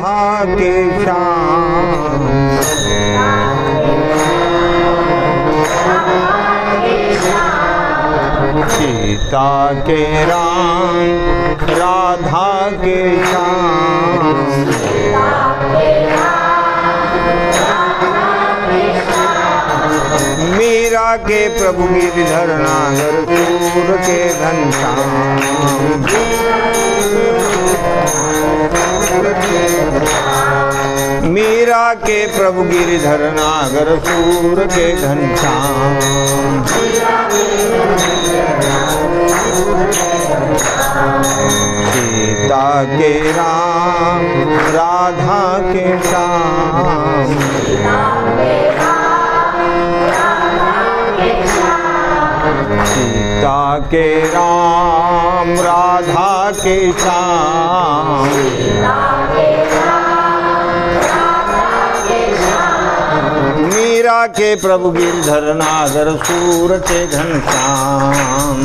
राधा के श्याम। सीता के राम राधा के श्याम। मीरा के प्रभु गिरधर नागर सूर के घनश्याम। मीरा के प्रभु गिरधर नागर सूर के घनश्याम। सीता के राम राधा के श्याम। सीता के राम राधा के श्याम। मीरा के प्रभु गिरधर नागर सूर के घनश्याम।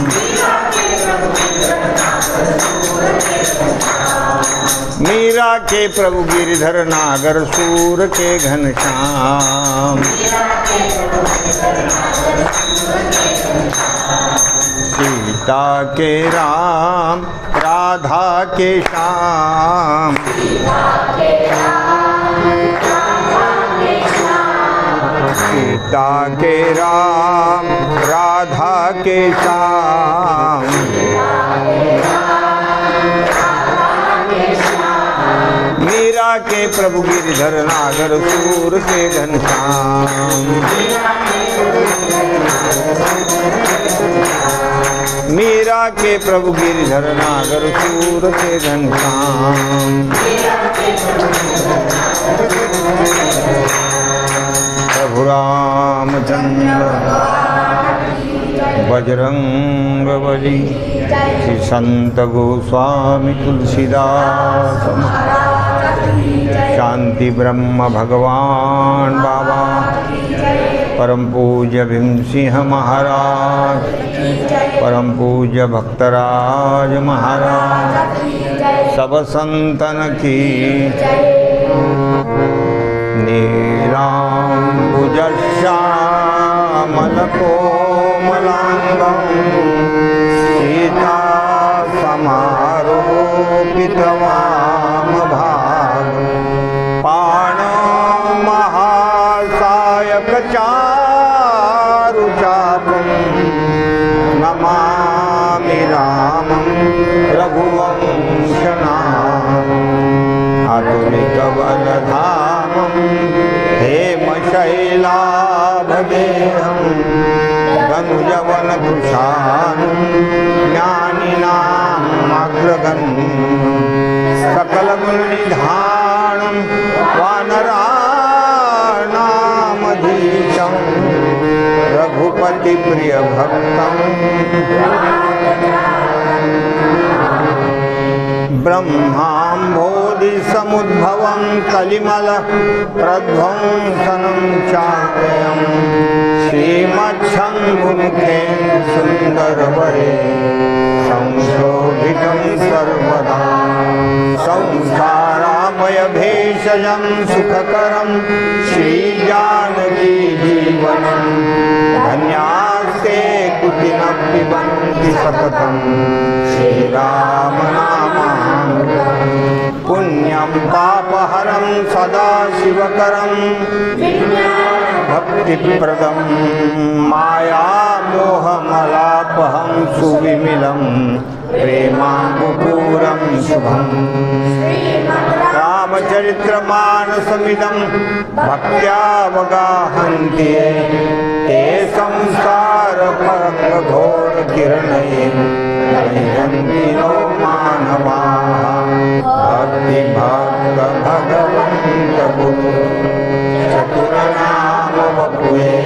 मीरा के प्रभु गिरधर नागर सूर के घनश्याम। सीता के राम राधा के श्याम। सीता के राम राधा के श्याम। मीरा के प्रभु गिरधर नागर सूर के घनश्याम। मीरा के प्रभु गिरधर नागर सूर के घनश्याम। प्रभु रामचंद्र बजरंग बली। श्री संत गोस्वामी तुलसीदास। शांति ब्रह्म भगवान बाबा। परम पूज्य भीम सिंह महाराज। परम पूज्य भक्तराज महाराज। सब संतन की। नीलांबुजश्यामल कोमलांगं सीता समारोपितवामभागं। पाणौ महासायकचारुचापं नमामि रामं रघुवंशनाथं। अतुलितबलधामं हेमशैलाभदेहं। धनुजवनकृशानं ज्ञानिनामग्रगण्यं। सकलगुणनिधानं वानराणामधीशं। रघुपतिप्रियभक्तं ब्रह्माम्भोधिसमुद्भवं कलिमल प्रध्वंसनं चापयं। श्रीमच्छङ्गुमुखेन सुन्दरवरे संशोभितं सर्वदा। संसारामयभेषजं सुखकरं श्रीजानकी जीवनं। धन्यास्ते कुटिनं पिबन्ति सततं श्रीराम नामामृतं। पुण्यं पापहरं सदा शिवकरं भक्तिप्रदं। मायामोहमलापहं सुविमलं प्रेमाङ्कुरं शुभं। रामचरित्रमानसमिदं भक्त्यावगाहन्ति ये। ते संसारपरमघोरकिरणैः नयन्ति नो मानवाः। भक्तिभक्त भगवन्त गुरु चतुरनाम वपुये।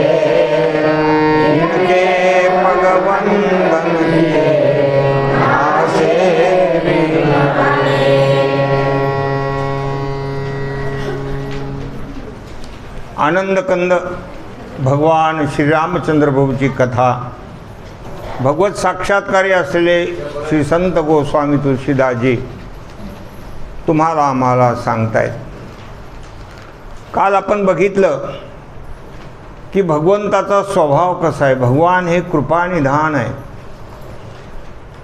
इनके भगवन बन दिए नासे भी। आनंद कंद भगवान श्री रामचंद्र प्रभूची कथा भगवत साक्षात्कारी असलेले श्री संत गोस्वामी तुलसीदासजी तुम्हाला आम्हाला सांगतायत. काल आपण बघितलं की भगवंताचा स्वभाव कसा आहे. भगवान हे कृपानिधान आहे.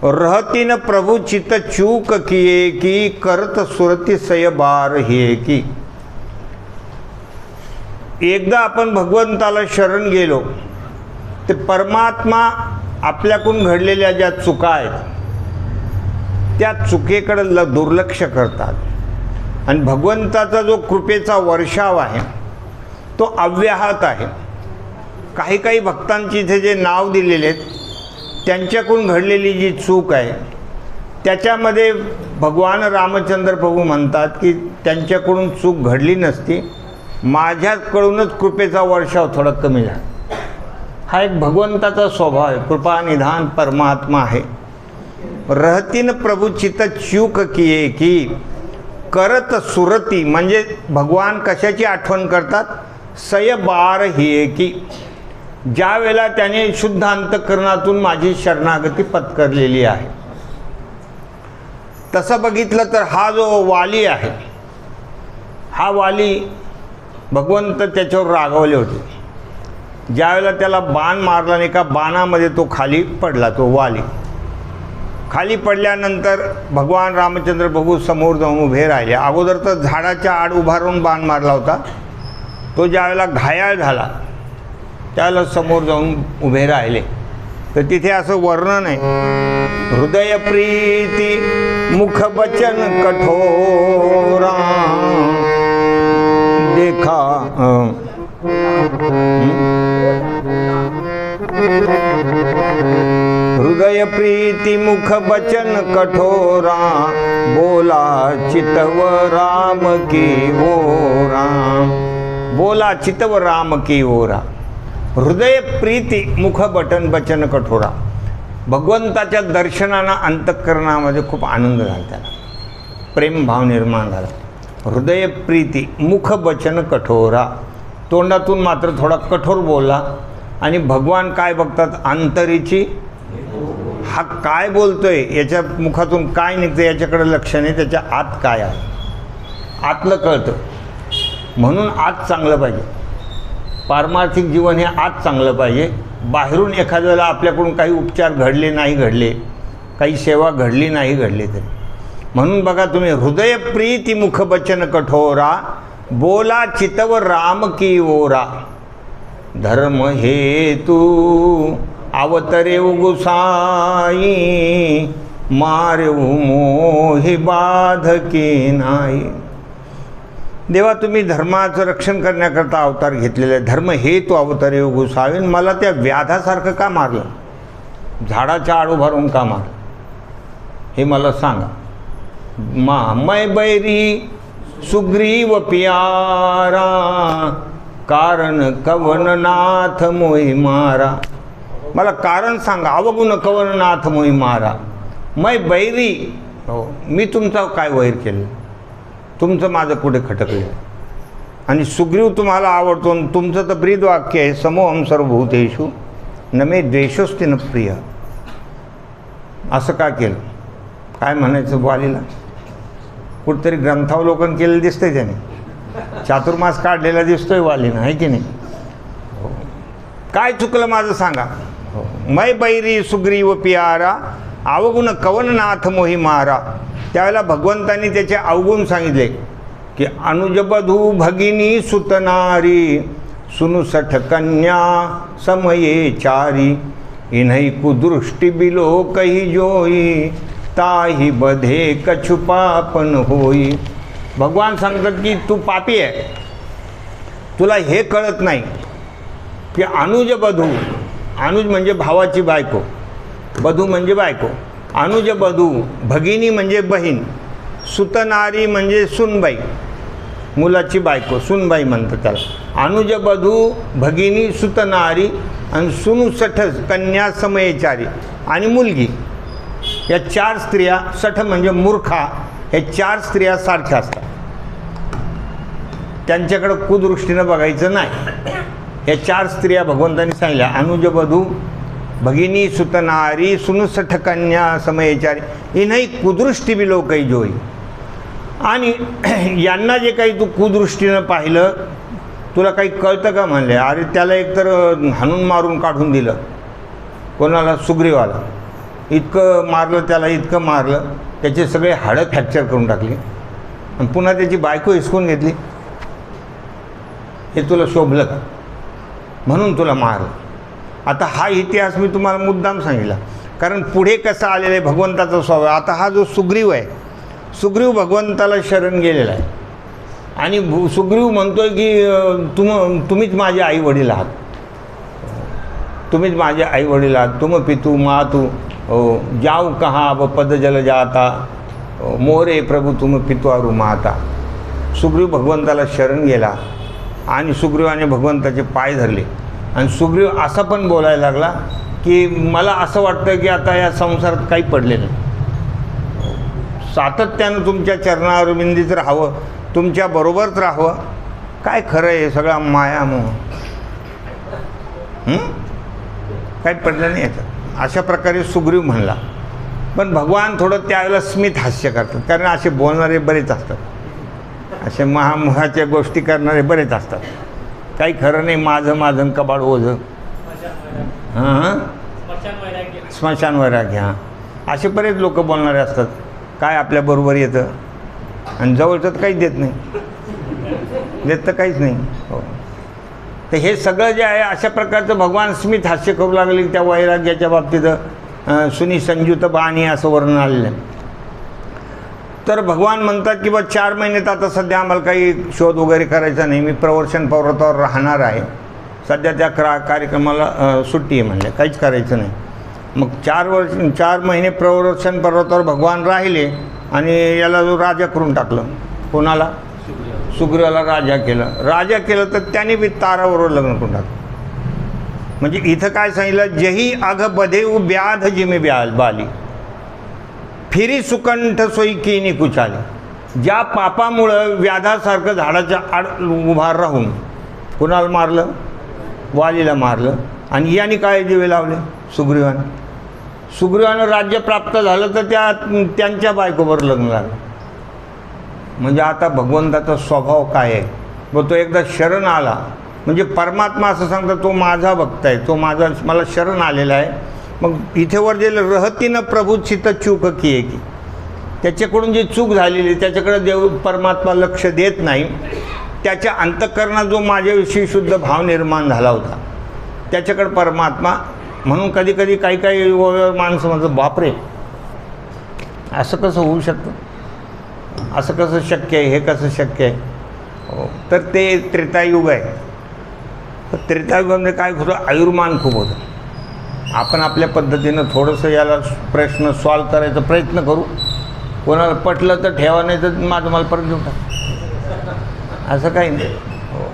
रहती न प्रभु चित चूक किए की करत सुरती सय बार हिये की. एकदा आपण भगवंताला शरण गेलो ते परमात्मा आपल्याकडून घडलेल्या ज्या चुका आहेत त्या चुकीकडे दुर्लक्ष करतात आणि भगवंताचा जो कृपेचा वर्षाव आहे तो अव्याहत आहे. काही काही भक्तांची इथे जे नाव दिलेले आहेत त्यांच्याकडून घडलेली जी चूक आहे त्याच्यामध्ये भगवान रामचंद्र प्रभू म्हणतात की त्यांच्याकडून चूक घडली नसती, माझ्याकडूनच कृपेचा वर्षाव थोडा कमी झाला. हा एक भगवंताचा स्वभाव आहे. कृपानिधान परमात्मा आहे. रहतीन प्रभु चित चूक किए की करत सुरती म्हणजे भगवान कशाची आठवण करतात. सय बार हिये की ज्या वेळेला त्याने शुद्ध अंतःकरणातून माझी शरणागती पत्करलेली आहे. तसं बघितलं तर हा जो वाली आहे हा वाली भगवंत त्याच्यावर रागवले होते. ज्यावेळेला त्याला बाण मारला नाही का बाणामध्ये तो खाली पडला. तो वाली खाली पडल्यानंतर भगवान रामचंद्र प्रभू समोर जाऊन उभे राहिले. अगोदर तर झाडाच्या आड उभारून बाण मारला होता. तो ज्यावेळेला घायाळ झाला त्यावेळेला समोर जाऊन उभे राहिले. तर तिथे असं वर्णन आहे. हृदय प्रीती मुख बचन कठोरा देखा हृदय प्रीति मुख बचन कठोरा बोला चितव राम की ओरा. बोला चितव राम की ओरा. हृदय प्रीति मुख बचन कठोरा. भगवंताच्या दर्शनानं अंतःकरणामध्ये खूप आनंद झाला. त्याला प्रेमभाव निर्माण झाला. हृदय प्रीती मुख बचन कठोरा. तोंडातून मात्र थोडा कठोर बोलला. आणि भगवान काय बघतात अंतरीची. हा काय बोलतोय याच्या मुखातून काय निघतं याच्याकडे लक्ष नाही. त्याच्या आत काय आहे आतलं कळतं. म्हणून आत चांगलं पाहिजे. पारमार्थिक जीवन हे आत चांगलं पाहिजे. बाहेरून एखाद्याला आपल्याकडून काही उपचार घडले नाही घडले, काही सेवा घडली नाही घडली तरी. म्हणून बघा तुम्ही हृदय प्रीती मुख बचन कठोरा बोला चितव राम की ओरा. धर्म हेतू अवतरे गुसाई मारे मोहि बाधकी नाही. देवा तुम्ही धर्माचं रक्षण करण्याकरता अवतार घेतलेला आहे. धर्म हेतू अवतरे गुसावी. मला त्या व्याधासारखं का मारलं, झाडाच्या आड उभारून का मारलं हे मला सांगा. मै बैरी सुग्रीव प्यारा कारण कवननाथ मोहि मारा. मला कारण सांगा. अवगुण कवननाथ मोहि मारा. मै बैरी हो मी तुमचा काय वैर केलं, तुमचं माझं कुठे खटकलं. आणि सुग्रीव तुम्हाला आवडतो. तुमचं तर ब्रीद वाक्य आहे समोहम सर्वभूतेषु न मे द्वेषोस्ति न प्रिय. असं का केलं, काय म्हणायचं वालीला. कुठतरी ग्रंथावलोकन केलेलं दिसतंय त्याने. चातुर्मास काढलेला दिसतोय वालीनं, आहे की नाही. काय चुकलं माझं सांगा. मै बैरी सुग्रीव प्यारा अवगुण कवननाथ मोहि मारा. त्यावेळेला भगवंतांनी त्याचे अवगुण सांगितले की अनुजबधू भगिनी सुतनारी सुनु सठ कन्या समये चारी इन्हई कुदृष्टि बिलो कही जोई ताही बधे कछु पापन होई. भगवान सांगतात की तू पापी आहे. तुला हे कळत नाही की अनुज बधू, अनुज म्हणजे भावाची बायको, बधू म्हणजे बायको. अनुज बधू भगिनी म्हणजे बहीण, सुतनारी म्हणजे सुनबाई, मुलाची बायको सुनबाई म्हणतात त्याला. अनुज बधू भगिनी सुतनारी आणि सुनु सठ कन्या समयेचारी आणि मुलगी. या चार स्त्रिया, सठ म्हणजे मूर्खा, हे चार स्त्रिया सारख्या असतात. त्यांच्याकडे कुदृष्टीनं बघायचं नाही. या चार स्त्रिया भगवंतांनी सांगितल्या अनुज बधू भगिनी सुतनारी सुनुसठ कन्या समयेचारी इन्हई कुदृष्टी बिलो काही जोई. आणि यांना जे काही तू कुदृष्टीनं पाहिलं, तुला काही कळतं का म्हणले? अरे त्याला एकतर हाणून मारून काढून दिलं. कोणाला? सुग्रीवाला. इतकं मारलं त्याला, इतकं मारलं, त्याचे सगळे हाडं फ्रॅक्चर करून टाकली आणि पुन्हा त्याची बायको हिसकून घेतली. हे तुला शोभलं का? म्हणून तुला मारलं. आता हा इतिहास मी तुम्हाला मुद्दाम सांगितला, कारण पुढे कसं आलेलं आहे भगवंताचा स्वभाव. आता हा जो सुग्रीव आहे, सुग्रीव भगवंताला शरण गेलेला आहे आणि सुग्रीव म्हणतोय की तुम्हीच माझे आई वडील आहात, तुम्हीच माझे आई वडील आहात. तुम पितू मातू जाऊ कहाँ अब पद जल जाता, मोरे प्रभू तुम पितवारू माता. सुग्रीव भगवंताला शरण गेला आणि सुग्रीवाने भगवंताचे पाय धरले आणि सुग्रीव असं पण बोलायला लागला की मला असं वाटतं की आता या संसारात काही पडले नाही, सातत्यानं तुमच्या चरणारविंदीत राहावं, तुमच्याबरोबरच राहावं. काय खरं आहे, सगळा मायामोह, काही पडलं नाही याचं. अशा प्रकारे सुग्रीव म्हणला. पण भगवान थोडं त्यावेळेला स्मित हास्य करतात, कारण असे बोलणारे बरेच असतात, असे महामोहाच्या गोष्टी करणारे बरेच असतात. काही खरं नाही, माझं माझं कबाड ओझं, हां स्मशान वैराग्य, हां असे बरेच लोक बोलणारे असतात. काय आपल्याबरोबर येतं आणि जवळचं तर काहीच देत नाही, देत तर काहीच नाही. हो, तर हे सगळं जे आहे अशा प्रकारचं भगवान स्मित हास्य करू लागले. त्या वैराग्याच्या बाबतीत सुनी संयुत बाणी असं वर्णन आलेलं आहे. तर भगवान म्हणतात की बा 4 महिन्यात आता सध्या आम्हाला काही शोध वगैरे करायचा नाही, मी प्रवर्षण पर्वतावर राहणार आहे. सध्या त्या कार्यक्रमाला सुट्टी आहे म्हणले, काहीच करायचं नाही. मग 4 महिने प्रवर्षण पर्वतावर भगवान राहिले आणि याला जो राजा करून टाकलं. कोणाला? सुग्रीवाला राजा केलं. राजा केलं तर त्याने बी ताराबरोबर लग्न करून टाकलं. म्हणजे इथं काय सांगितलं? जही अघ बधेऊ व्याध जिमे बाली, फिरी सुकंठ सोयी किनी कुचाली. ज्या पापामुळं व्याधासारखं झाडाच्या आड उभा राहून कुणाला मारलं? वालीला मारलं. आणि याने काय दिवे लावले? सुग्रीवाने. सुग्रीवानं राज्य प्राप्त झालं तर त्यांच्या बायकोबरोबर लग्न लागलं. म्हणजे आता भगवंताचा स्वभाव काय आहे? व तो एकदा शरण आला म्हणजे परमात्मा असं सांगतो, तो माझा भक्त आहे, तो मला शरण आलेला आहे. मग इथे वर जे रहतीनं प्रभू चित्त चूक की आहे की त्याच्याकडून जी चूक झालेली त्याच्याकडे देव परमात्मा लक्ष देत नाही. त्याच्या अंतःकरणात जो माझ्याविषयी शुद्ध भाव निर्माण झाला होता त्याच्याकडे परमात्मा, म्हणून कधी कधी काही माणसं म्हणतात बापरे असं कसं होऊ शकतं, असं कसं शक्य आहे, हे कसं शक्य आहे. तर ते त्रेतायुग आहे. तर त्रेतायुगामध्ये काय होतं? आयुर्मान खूप होतं. आपण आपल्या पद्धतीनं थोडंसं याला प्रश्न सॉल्व करायचा प्रयत्न करू. कोणाला पटलं तर ठेवा, नाही तर माझं मला परत देऊन टाक, असं काही नाही. हो,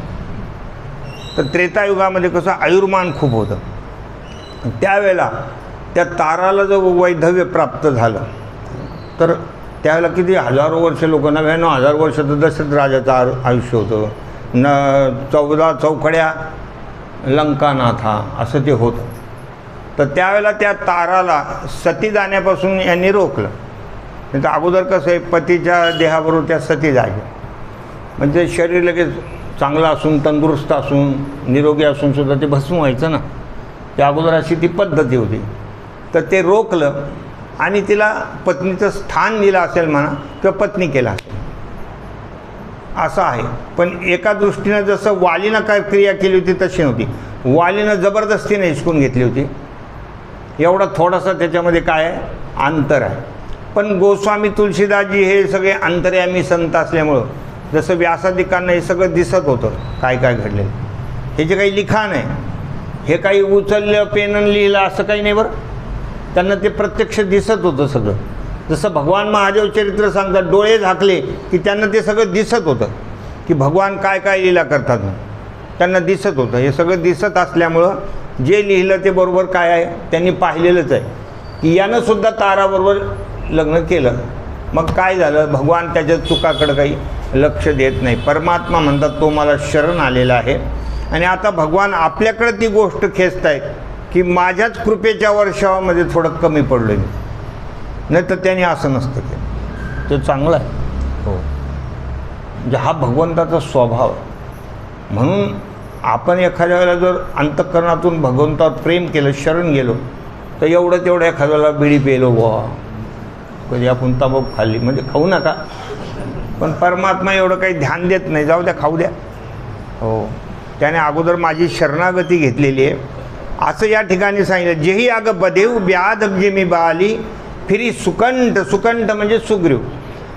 तर त्रेतायुगामध्ये कसं आयुर्मान खूप होतं. त्यावेळेला त्या ताराला जर वैधव्य प्राप्त झालं तर त्यावेळेला किती हजारो वर्ष लोक, 99,000 वर्षाचं दशरथ राजाचं आयुष्य होतं. 14 चौकड्या लंकानाथा असं ते होतं. तर त्यावेळेला त्या ताराला सती जाण्यापासून यांनी रोखलं. नाही तर अगोदर कसं आहे, पतीच्या देहाबरोबर त्या सती जायच्या, म्हणजे शरीर लगेच चांगलं असून तंदुरुस्त असून निरोगी असून सुद्धा ते भस्म व्हायचं ना. त्या अगोदर अशी ती पद्धती होती. तर ते रोखलं आणि तिला पत्नीचं स्थान दिलं असेल म्हणा किंवा पत्नी केला असेल असं आहे. पण एका दृष्टीनं जसं वालीनं काय क्रिया केली होती तशी नव्हती. वालीनं जबरदस्तीने हिसकून घेतली होती. एवढा थोडासा त्याच्यामध्ये काय आहे, अंतर आहे. पण गोस्वामी तुलसीदासजी हे सगळे अंतर्यामी संत असल्यामुळं जसं व्यासादिकांना हे सगळं दिसत होतं काय काय घडलेलं. हे जे काही लिखाण आहे हे काही उचललं पेनन लिहिलं असं काही नाही बरं. त्यांना ते प्रत्यक्ष दिसत होतं सगळं. जसं भगवान महादेव चरित्र सांगतात, डोळे झाकले की त्यांना ते सगळं दिसत होतं की भगवान काय काय लीला करतात म्हणून त्यांना दिसत होतं. हे सगळं दिसत असल्यामुळं जे लिहिलं ते बरोबर काय आहे त्यांनी पाहिलेलंच आहे की यानं सुद्धा ताराबरोबर लग्न केलं. मग काय झालं, भगवान त्याच्या चुकाकडं काही लक्ष देत नाही. परमात्मा म्हणतात तो मला शरण आलेला आहे आणि आता भगवान आपल्याकडे ती गोष्ट खेचत आहेत की माझ्याच कृपेच्या वर्षावामध्ये थोडं कमी पडलो आहे. नाही तर त्याने असं नसतं केलं. ते चांगलं आहे. हो. म्हणजे हा भगवंताचा स्वभाव आहे. म्हणून आपण एखाद्या वेळेला जर अंतःकरणातून भगवंतावर प्रेम केलं, शरण गेलो, तर तेवढं एखाद्या वेळेला बिडी पेलो बुवा, कधी आपण तंबाखू खाल्ली, म्हणजे खाऊ नका, पण परमात्मा एवढं काही ध्यान देत नाही, जाऊ द्या, खाऊ द्या. हो, त्याने अगोदर माझी शरणागती घेतलेली आहे असं या ठिकाणी सांगितलं. जेही अग बदेव ब्याध जे मी बाली फिरी सुकंठ, सुकंठ म्हणजे सुग्रीव,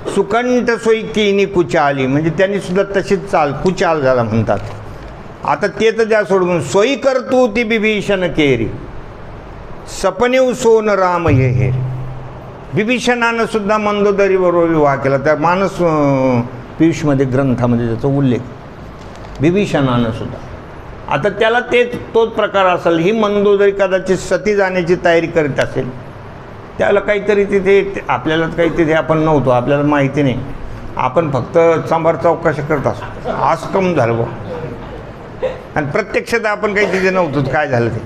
सुकंठ सोयी किनी कुचाली, म्हणजे त्यांनी सुद्धा तशीच चाल, कुचाल झाला म्हणतात. आता ते तर द्या सोडून, सोयी करतू ती बिभीषण केरी सपनेव सोन राम हे हेरी. बिभीषणानं सुद्धा मंदोदरीबरोबर विवाह केला, त्या मानस पियुषमध्ये ग्रंथामध्ये त्याचा उल्लेख, बिभीषणानं सुद्धा. आता त्याला तोच प्रकार असेल, ही मंदोदरी कदाचित सती जाण्याची तयारी करीत असेल, त्याला काहीतरी तिथे, आपल्याला काही तिथे आपण नव्हतो, आपल्याला माहिती नाही, आपण फक्त चांभार चौकशी करत असतो, आज कम झालं बा, आणि प्रत्यक्षात आपण काही तिथे नव्हतो काय झालं ते.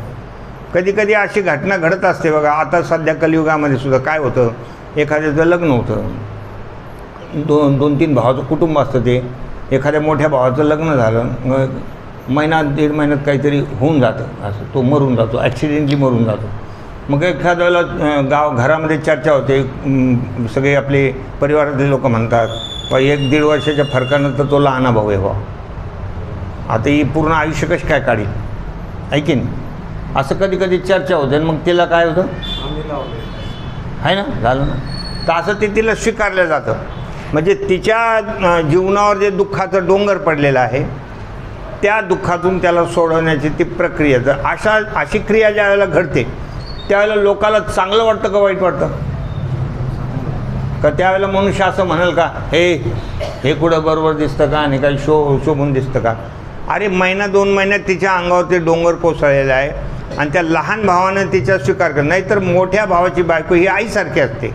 कधी कधी अशी घटना घडत असते बघा. आता सध्या कलियुगामध्ये सुद्धा काय होतं, एखाद्याचं लग्न होतं, दोन तीन भावाचं कुटुंब असतं, ते एखाद्या मोठ्या भावाचं लग्न झालं, महिना दीड महिन्यात काहीतरी होऊन जातं, असं तो मरून जातो, ॲक्सिडेंटली मरून जातो. मग एखाद्या वेळेला घरामध्ये चर्चा होते, सगळे आपले परिवारातले लोक म्हणतात, 1-1.5 वर्षाच्या फरकानं तर तो लहाना भाऊ आहे बा, आता ही पूर्ण आयुष्य कशी काय काढील, आहे की नाही, असं कधी कधी चर्चा होते. आणि मग तिला काय होतं, आहे ना, झालं ना, तर असं ते तिला स्वीकारलं जातं. म्हणजे तिच्या जीवनावर जे दुःखाचं डोंगर पडलेलं आहे, त्या दुःखातून त्याला सोडवण्याची ती प्रक्रिया. तर अशी क्रिया ज्या वेळेला घडते, त्यावेळेला लोकाला चांगलं वाटतं का वाईट वाटतं, का त्यावेळेला मनुष्य असं म्हणाल का, हे कुठं बरोबर दिसतं का, आणि काही शोभून दिसतं का. अरे महिना 2 महिन्यात तिच्या अंगावर ते डोंगर कोसळलेलं आहे, आणि त्या लहान भावानं तिचा स्वीकार कर. नाहीतर मोठ्या भावाची बायको ही आईसारखी असते,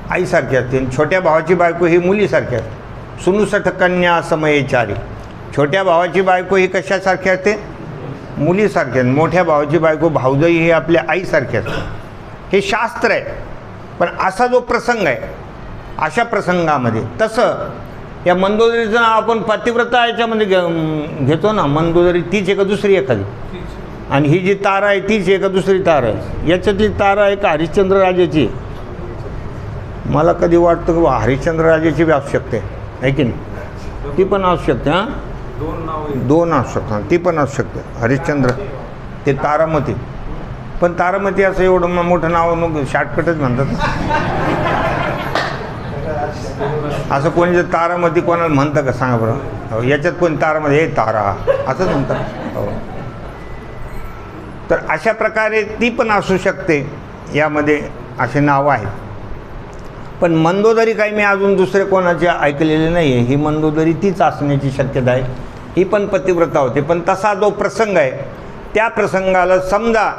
आईसारखी असते, आणि छोट्या भावाची बायको ही मुलीसारखी असते. सुनुसठ कन्या समयेचारी, छोट्या भावाची बायको ही कशासारखी असते, मुलीसारखी आहे. मोठ्या भावाची बायको भाऊजाई ही आपल्या आईसारखी असते. हे शास्त्र आहे. पण असा जो प्रसंग आहे, अशा प्रसंगामध्ये तसं या मंदोदरीचं नाव आपण पतिव्रता याच्यामध्ये घेतो ना. मंदोदरी तीच आहे का दुसरी एखादी, आणि ही जी तारा आहे तीच आहे का दुसरी तारा आहे. याच्यातली तारा आहे का हरिश्चंद्र राजाची. मला कधी वाटतं की हरिश्चंद्र राजाची बी असू शकते, आहे की नाही, ती पण असू शकते. हां, 2 असू शकतात, ती पण असू शकते. हरिश्चंद्र ते तारामती, पण तारामती असं एवढं मोठं नाव मग शॉर्टकटच म्हणतात. असं कोणी जर तारामती कोणाला म्हणतं का सांगा बरं. याच्यात कोणी तारामध्ये हे तारा असंच म्हणतात. हो, तर अशा प्रकारे ती पण असू शकते. यामध्ये असे नावं आहेत. पण मंदोदरी काही मी अजून दुसरे कोणाचे ऐकलेले नाही आहे. ही मंदोदरी तीच असण्याची शक्यता आहे. ही पण पतिव्रता होते. पण तसा जो प्रसंग आहे, त्या प्रसंगाला समजा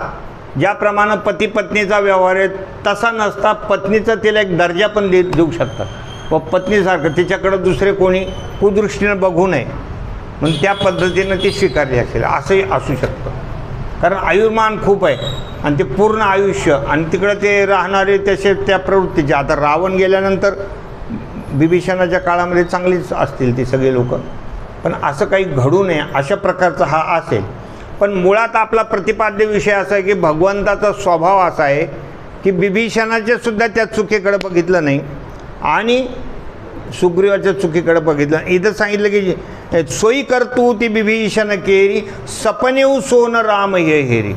ज्याप्रमाणे पती पत्नीचा व्यवहार आहे तसा नसता पत्नीचा तिला एक दर्जा पण देऊ शकतात. व पत्नीसारखं तिच्याकडं दुसरे कोणी कुदृष्टीनं बघू नये म्हणून त्या पद्धतीनं ती स्वीकारली असेल, असंही असू शकतं. कारण आयुर्मान खूप आहे आणि ते पूर्ण आयुष्य, आणि तिकडं ते राहणारे तसे त्या प्रवृत्तीचे. आता रावण गेल्यानंतर बिभीषणाच्या काळामध्ये चांगलीच असतील ती सगळे लोक, पण असं काही घडू नये अशा प्रकारचा हा असेल. पण मुळात आपला प्रतिपाद्य विषय असा आहे की भगवंताचा स्वभाव असा आहे की बिभीषणाचे सुद्धा त्या चुकीकडे बघितलं नाही आणि सुग्रीवाच्या चुकीकडे बघितलं. इथं सांगितलं की सोयी करतू ती बिभीषण केरी सपनेऊ सोन राम हे हेरी.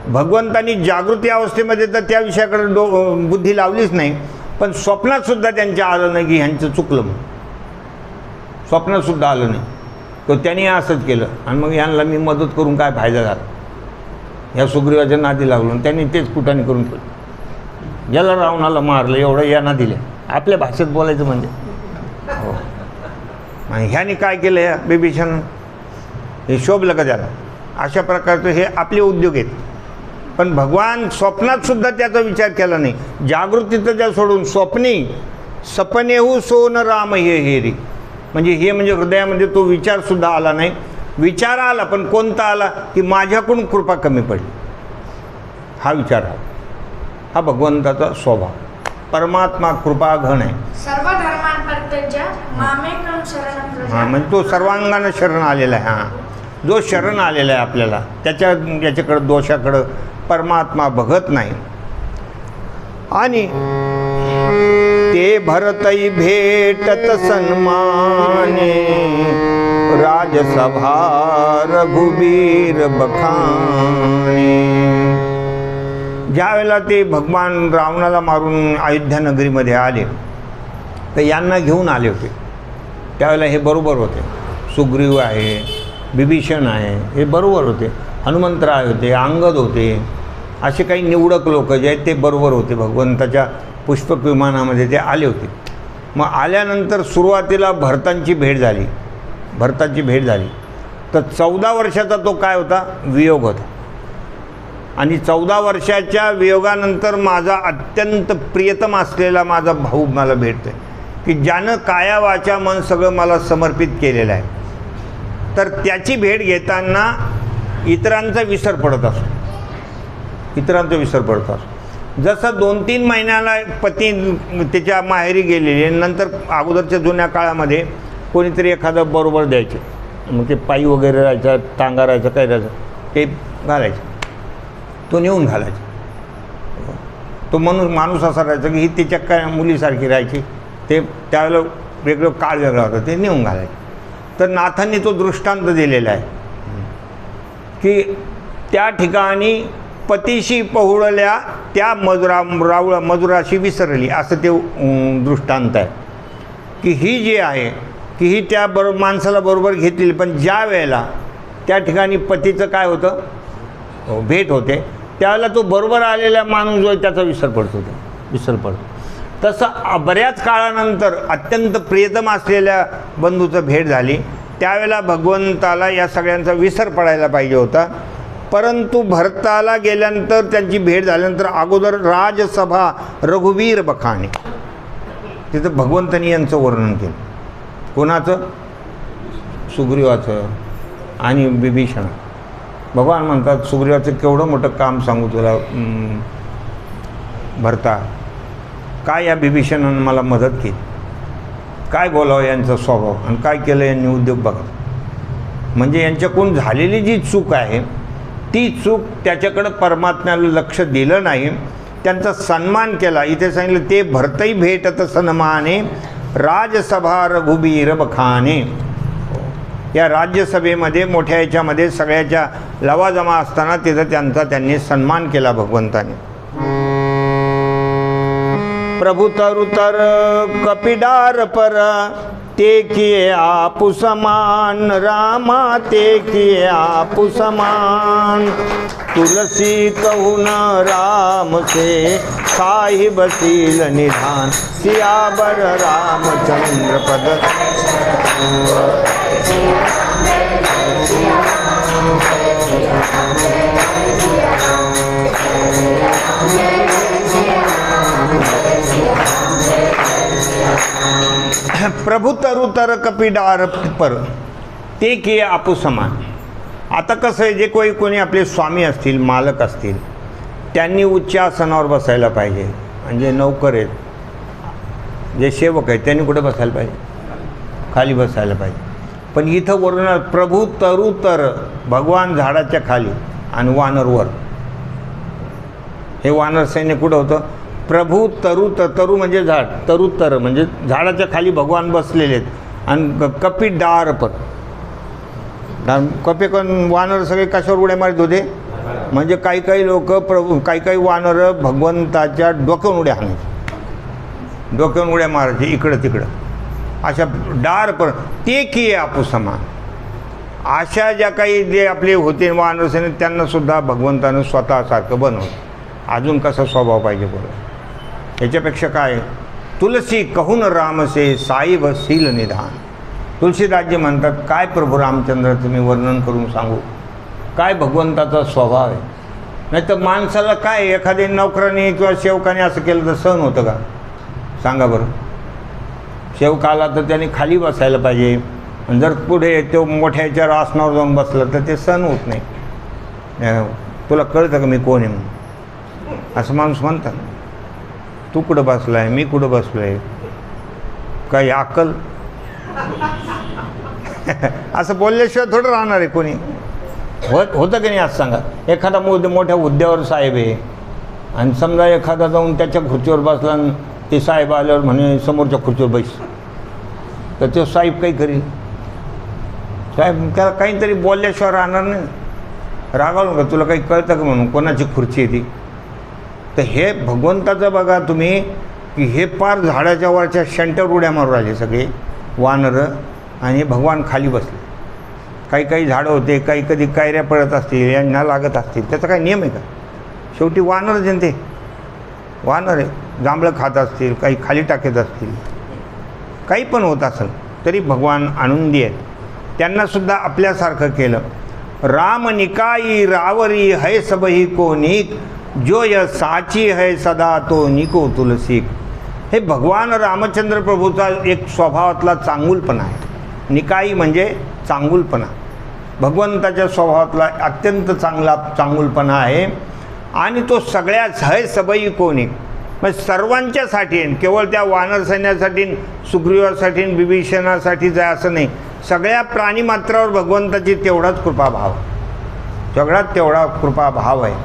भगवंतांनी जागृती अवस्थेमध्ये तर त्या विषयाकडे बुद्धी लावलीच नाही, पण स्वप्नात सुद्धा त्यांच्या आलं नाही की ह्यांचं चुकलं म्हणून. स्वप्नात सुद्धा आलं नाही. तर त्यांनी असंच केलं आणि मग यांना मी मदत करून काय फायदा झाला. ह्या सुग्रीवाच्या नादी लागलो आणि त्यांनी तेच कुठाने करून ठेवलं. ज्याला रावणाला मारलं एवढं यांना दिलं. आपल्या भाषेत बोलायचं म्हणजे. हो, आणि ह्याने काय केलं या बिभीषण, हे शोभलं का त्याला. अशा प्रकारचं हे आपले उद्योग आहेत. पण भगवान स्वप्नात सुद्धा त्याचा विचार केला नाही. जागृतीचं त्या सोडून स्वप्नी सपनेहू सोन राम हे हेरी, म्हणजे हे म्हणजे हृदयामध्ये तो विचारसुद्धा आला नाही. विचार आला पण कोणता आला की माझ्याकडून कृपा कमी पडली. हा विचार हा भगवंताचा स्वभाव. परमात्मा कृपाघन आहे. सर्व धर्मां परित्यज्य मामेकं शरणं व्रज. हां, म्हणजे तो सर्वांगानं शरण आलेला आहे. हां, जो शरण आलेला आहे आपल्याला, याच्याकडं दोषाकडं परमात्मा बघत नाही. आणि ते भरतई भेटत सन्माने, राजसभा रघुबीर बखाने. ज्या वेळेला ते भगवान रावणाला मारून अयोध्या नगरीमध्ये आले, तर यांना घेऊन आले होते. त्यावेळेला हे बरोबर होते. सुग्रीव आहे, विभीषण आहे, हे बरोबर होते. हनुमंतराय होते, अंगद होते, असे काही निवडक लोक जे आहेत ते बरोबर होते. भगवंताच्या पुष्पक विमानामध्ये ते आले होते. मग आल्यानंतर सुरुवातीला भरतांची भेट झाली. तर 14 वर्षाचा तो काय होता, वियोग होता. आणि 14 वर्षाच्या वियोगानंतर माझा अत्यंत प्रियतम असलेला माझा भाऊ मला भेटतोय, की ज्यानं काया वाचा मन सगळं मला समर्पित केलेलं आहे. तर त्याची भेट घेताना इतरांचा विसर पडत असतो. जसं 2-3 महिन्याला पती त्याच्या माहेरी गेलेले, नंतर अगोदरच्या जुन्या काळामध्ये कोणीतरी एखादं बरोबर द्यायचे. मग ते पायी वगैरे राहायचं, टांगा राहायचं, काय राहायचं, ते घालायचं, तो नेऊन घालायचा. तो माणूस असा राहायचा की ही त्याच्या काय मुलीसारखी राहायची. ते त्यावेळेला वेगळं काळ वेगळा होता, ते नेऊन घालायचं. तर नाथांनी तो दृष्टांत दिलेला आहे की त्या ठिकाणी पतीशी पहुळल्या त्या मजुराशी विसरली, असं ते दृष्टांत आहे. की ही जी आहे की ही त्या माणसाला बरोबर घेतलेली, पण ज्या वेळेला त्या ठिकाणी पतीचं काय होतं, भेट होते, त्यावेळेला तो बरोबर आलेला माणूस जो आहे त्याचा विसर पडतो. तसं बऱ्याच काळानंतर अत्यंत प्रियतम असलेल्या बंधूचं भेट झाली. त्यावेळेला भगवंताला या सगळ्यांचा विसर पडायला पाहिजे होता. परंतु भरताला गेल्यानंतर त्यांची भेट झाल्यानंतर अगोदर राजसभा रघुवीर बखाणे, तिथं भगवंतानी यांचं वर्णन केलं. कोणाचं, सुग्रीवाचं आणि विभीषण. भगवान म्हणतात सुग्रीवाचं केवढं मोठं काम सांगू तुला भरता, काय या विभीषणानं मला मदत केली, काय बोलावं यांचा स्वभाव, आणि काय केलं यांनी उद्योग बघा. म्हणजे यांच्याकडून झालेली जी चूक आहे ती चूक त्याच्याकडं परमात्म्याला लक्ष दिलं नाही, त्यांचा सन्मान केला. इथे सांगितलं ते भरतई भेटत सन्माने, राजसभा रघुबीर बखाने. या राज्यसभेमध्ये मोठ्या याच्यामध्ये सगळ्याच्या लवाजमा असताना तिथं त्यांनी सन्मान केला भगवंताने. प्रभु तरुतर कपिडार पर, ते किए आपु समान, रामा ते किए आपु समान. तुलसी कहून राम से, साहिब सील निधान, सियावर रामचंद्र पद. प्रभु तरुतर कपिडार पर, ते किए आपु समान. आता कसं आहे, जे कोणी आपले स्वामी असतील, मालक असतील, त्यांनी उच्च आसनावर बसायला पाहिजे. म्हणजे नौकर आहेत, जे सेवक आहेत, त्यांनी कुठे बसायला पाहिजे, खाली बसायला पाहिजे. पण इथं वर्ण प्रभू तरुतर, भगवान झाडाच्या खाली आणि वानर वर. हे वानर सैन्य कुठं होतं, प्रभू तरु म्हणजे झाड, तरुतर म्हणजे झाडाच्या खाली भगवान बसलेले आहेत. आणि कपिडार पर, वानर सगळे कशावर उड्या मारत होते, म्हणजे काही लोक काही वानर भगवंताच्या डोक्यावरून उड्या हाणायचे, डोक्यावरून उड्या मारायचे इकडं तिकडं. अशा डार पर ते किए आपु समान. अशा ज्या काही जे आपले होते वानर सैन्य, त्यांना सुद्धा भगवंतानं स्वतःसारखं बनवलं. अजून कसा स्वभाव पाहिजे बरोबर. याच्यापेक्षा काय, तुलसी कहून रामसे, साईब सील निधान. तुलसीदासजी म्हणतात काय प्रभू रामचंद्राचं मी वर्णन करून सांगू, काय भगवंताचा स्वभाव आहे. नाही तर माणसाला काय, एखाद्या नोकराने किंवा सेवकाने असं केलं तर सहन होतं का, सांगा बरं. सेवकाला तर त्याने खाली बसायला पाहिजे, जर पुढे तो मोठ्या याच्यावर आसनावर जाऊन बसलं तर ते सहन होत नाही. तुला कळतं का मी कोण आहे म्हणून, असं माणूस म्हणतात. तू कुठं बसलाय, मी कुठं बसलोय, काही अक्कल? असं बोलल्याशिवाय थोडं राहणार आहे कोणी? होतं की नाही आज सांगा? एखादा मोठ्या हुद्द्यावर साहेब आहे आणि समजा एखादा जाऊन त्याच्या खुर्चीवर बसला आणि ते साहेब आल्यावर म्हणे समोरच्या खुर्चीवर बैस, तर तो साहेब काही करील? साहेब त्याला काहीतरी बोलल्याशिवाय राहणार नाही. रागावलं का, तुला काही कळतं का म्हणून कोणाची खुर्ची आहे ती? तर हे भगवंताचं बघा तुम्ही की हे पार झाडाच्या वरच्या शेंट्यावर उड्या मारू राहिले सगळे वानरं, आणि भगवान खाली बसले. काही झाडं होते, काही कधी कायऱ्या पडत असतील, यांना लागत असतील, त्याचा काही नियम आहे का? शेवटी वानर जनते वानर आहे, जांभळं खात असतील, काही खाली टाकत असतील, काही पण होत असेल, तरी भगवान आनंदी आहेत. त्यांनासुद्धा आपल्यासारखं केलं. राम निकाई रावरी है सबही को नीक, जो य साची है सदा तो निको तुलसीक. हे भगवान रामचंद्र प्रभूचा एक स्वभावातला चांगुलपणा आहे. निकाई म्हणजे चांगुलपणा, भगवंताच्या स्वभावातला अत्यंत चांगला चांगुलपणा आहे. आणि तो सगळ्याच है सबई कोणी, म्हणजे सर्वांच्यासाठी, केवळ त्या वानर सैन्यासाठी, सुग्रीवासाठी, विभीषणासाठीच आहे असं नाही. सगळ्या प्राणीमात्रावर भगवंताची तेवढाच कृपाभाव, सगळ्यात तेवढा कृपाभाव आहे.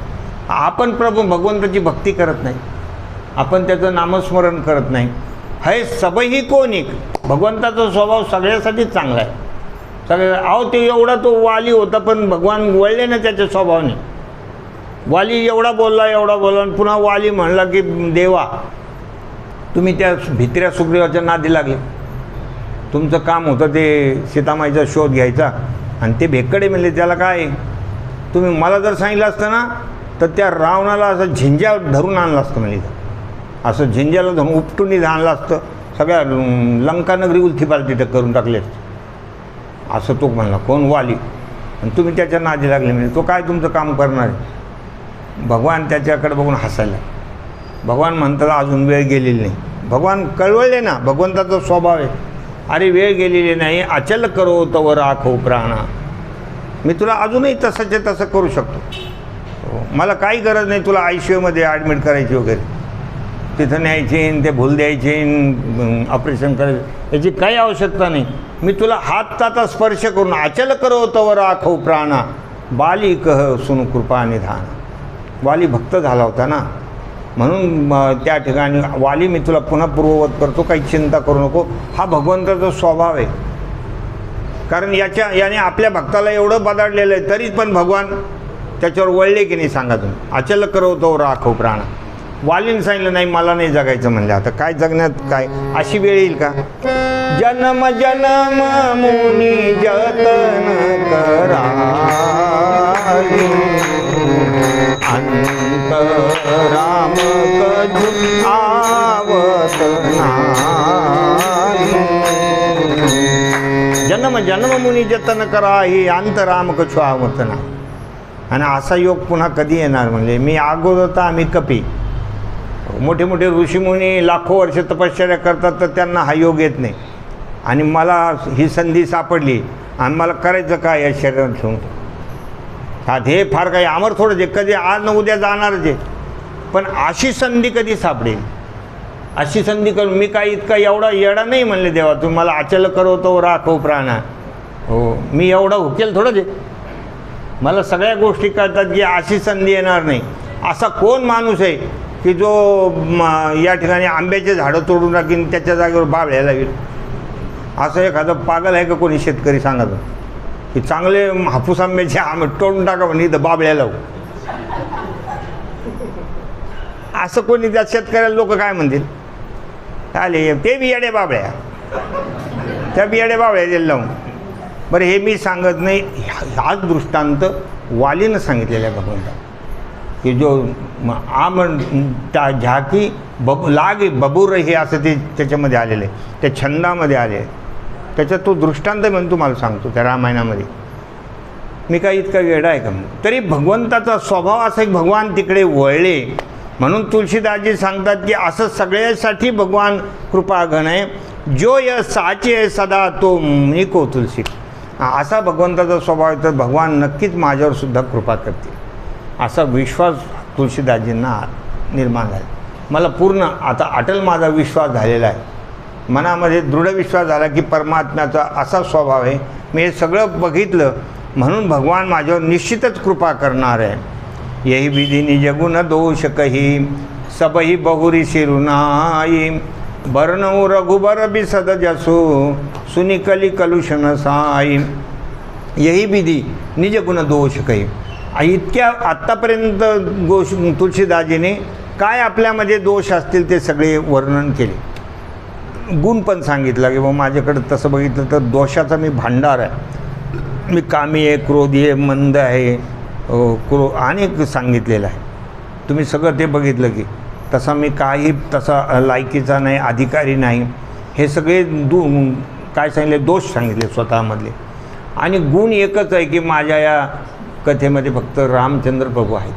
आपण प्रभू भगवंताची भक्ती करत नाही, आपण त्याचं नामस्मरण करत नाही. है सबही कोणिक, भगवंताचा स्वभाव सगळ्यासाठीच चांगला आहे. अहो ते एवढा तो वाली होता, पण भगवान वळले ना त्याच्या स्वभावाने. वाली एवढा बोलला आणि पुन्हा वाली म्हणला की देवा तुम्ही त्या भित्र्या सुग्रीवाच्या नादी लागले. तुमचं काम होतं ते सीतामाईचा शोध घ्यायचा, आणि ते भेक्कडे मिळले, त्याला काय? तुम्ही मला जर सांगितलं असतं ना तर त्या रावणाला असं झिंज्या धरून आणलं असतं, म्हणजे असं झिंज्याला धरून उपटून आणलं असतं, सगळ्या लंकानगरी उलथीपालथी करून टाकले असते. असं तो म्हणला, कोण? वाली. आणि तुम्ही त्याच्या नादी लागले, म्हणजे तो काय तुमचं काम करणार आहे? भगवान त्याच्याकडे बघून हसायला. भगवान म्हणतात अजून वेळ गेलेली नाही. भगवान कळवळले ना, भगवंताचा स्वभाव आहे. अरे वेळ गेलेली नाही, अचल करो तव राखो प्राणा. मी तुला अजूनही तसंचे तसं करू शकतो. मला काही गरज नाही तुला ICUमध्ये ॲडमिट करायची वगैरे, तिथं न्यायची, ते भूल द्यायची, ऑपरेशन करायचं, याची काही आवश्यकता नाही. मी तुला हाताचा स्पर्श करून अचल करो तव राखो प्राणा, बाली कह सुनु कृपा निधान. वाली भक्त झाला होता ना, म्हणून त्या ठिकाणी वाली मी तुला पुन्हा पूर्ववत करतो, काही चिंता करू नको. हा भगवंताचा स्वभाव आहे. कारण याने आपल्या भक्ताला एवढं बदाडलेलं आहे, तरी पण भगवान त्याच्यावर वळले की नाही सांगा तुम्ही? अचल करवतो राखो प्राणा. वालीने सांगितलं नाही मला नाही जगायचं म्हणलं. आता काय जगण्यात काय अशी वेळ येईल का? जन्म जन्म मुनी जतन करा, अंत राम कधू आवत नाही. जन्म जन्म मुनी जतन करा, ही अंत राम कछू आवत नाही. आणि असा योग पुन्हा कधी येणार? म्हणजे मी अगोदर तर आम्ही कपी, मोठे मोठे ऋषीमुनी लाखो वर्ष तपश्चर्या करतात, तर त्यांना हा योग येत नाही. आणि मला ही संधी सापडली, आणि मला करायचं काय या शरीरात ठेवून? हे फार काही आमर थोडं जे कधी आज न उद्या जाणारच आहे, पण अशी संधी कधी सापडेल? अशी संधी करून मी काही इतका एवढा येडा नाही म्हणले देवा, तुम्ही मला अचल करवतो राखो प्राणा. हो, मी एवढा हुकेल थोडंच आहे. मला सगळ्या गोष्टी कळतात की अशी संधी येणार नाही. असा कोण माणूस आहे की जो या ठिकाणी आंब्याचे झाडं तोडून टाकीन, त्याच्या जागेवर बाबळ्या लावेल? असं एखादं पागल आहे का कोणी शेतकरी? सांगा तर, की चांगले हापूस आंब्याचे तोडून टाका म्हणजे इथं बाबळ्या लावू. असं कोणी त्या शेतकऱ्याला लोक काय म्हणतील? आले ते बियाडे बाबळ्या, त्या बियाडे बाबळ्या दिले लावून. बरं, हे मी सांगत नाही, हाच दृष्टांत वालीनं भगवंता की जो आम झाकी लागे बबूर हे असं ते त्याच्यामध्ये आलेलं आहे, त्या छंदामध्ये आले आहे. त्याच्यात तो दृष्टांत म्हणून तुम्हाला सांगतो त्या रामायणामध्ये. मी काय इतका वेडा आहे का? तरी भगवंताचा स्वभाव असा की भगवान तिकडे वळले. म्हणून तुलसीदासजी सांगतात की असं सगळ्यासाठी भगवान कृपाघन आहे. जो य साचे सदा तो निको तुलसी. असा भगवंताचा स्वभाव आहे, तर भगवान नक्कीच माझ्यावर सुद्धा कृपा करतील, असा विश्वास तुलसीदासजींना निर्माण झाला. मला पूर्ण आता अटल माझा विश्वास झालेला आहे, मनामध्ये दृढ विश्वास झाला की परमात्म्याचा असा स्वभाव आहे. मी हे सगळं बघितलं म्हणून भगवान माझ्यावर निश्चितच कृपा करणार आहे. यही विधी निज गुण दोष कही सबही बहुरी शिरुनाई बरनऊ रघुबर बिसद जसो सुनी कली कलुषण साई. यही विधी निज गुण दोष कही. इतक्या आत्तापर्यंत तुलसीदासजीने काय आपल्यामध्ये दोष असतील ते सगळे वर्णन केले. गुण पण सांगितलं की बाबा माझ्याकडं तसं बघितलं तर दोषाचा मी भांडार आहे. मी कामी आहे, क्रोधी आहे, मंद आहे, अनेक सांगितलेलं आहे. तुम्ही सगळं ते बघितलं की तसा मी काही तसा लायकीचा नाही, अधिकारी नाही. हे सगळे काय सांगितले, दोष सांगितले स्वतःमधले. आणि गुण एकच आहे की माझ्या या कथेमध्ये फक्त रामचंद्र प्रभू आहेत.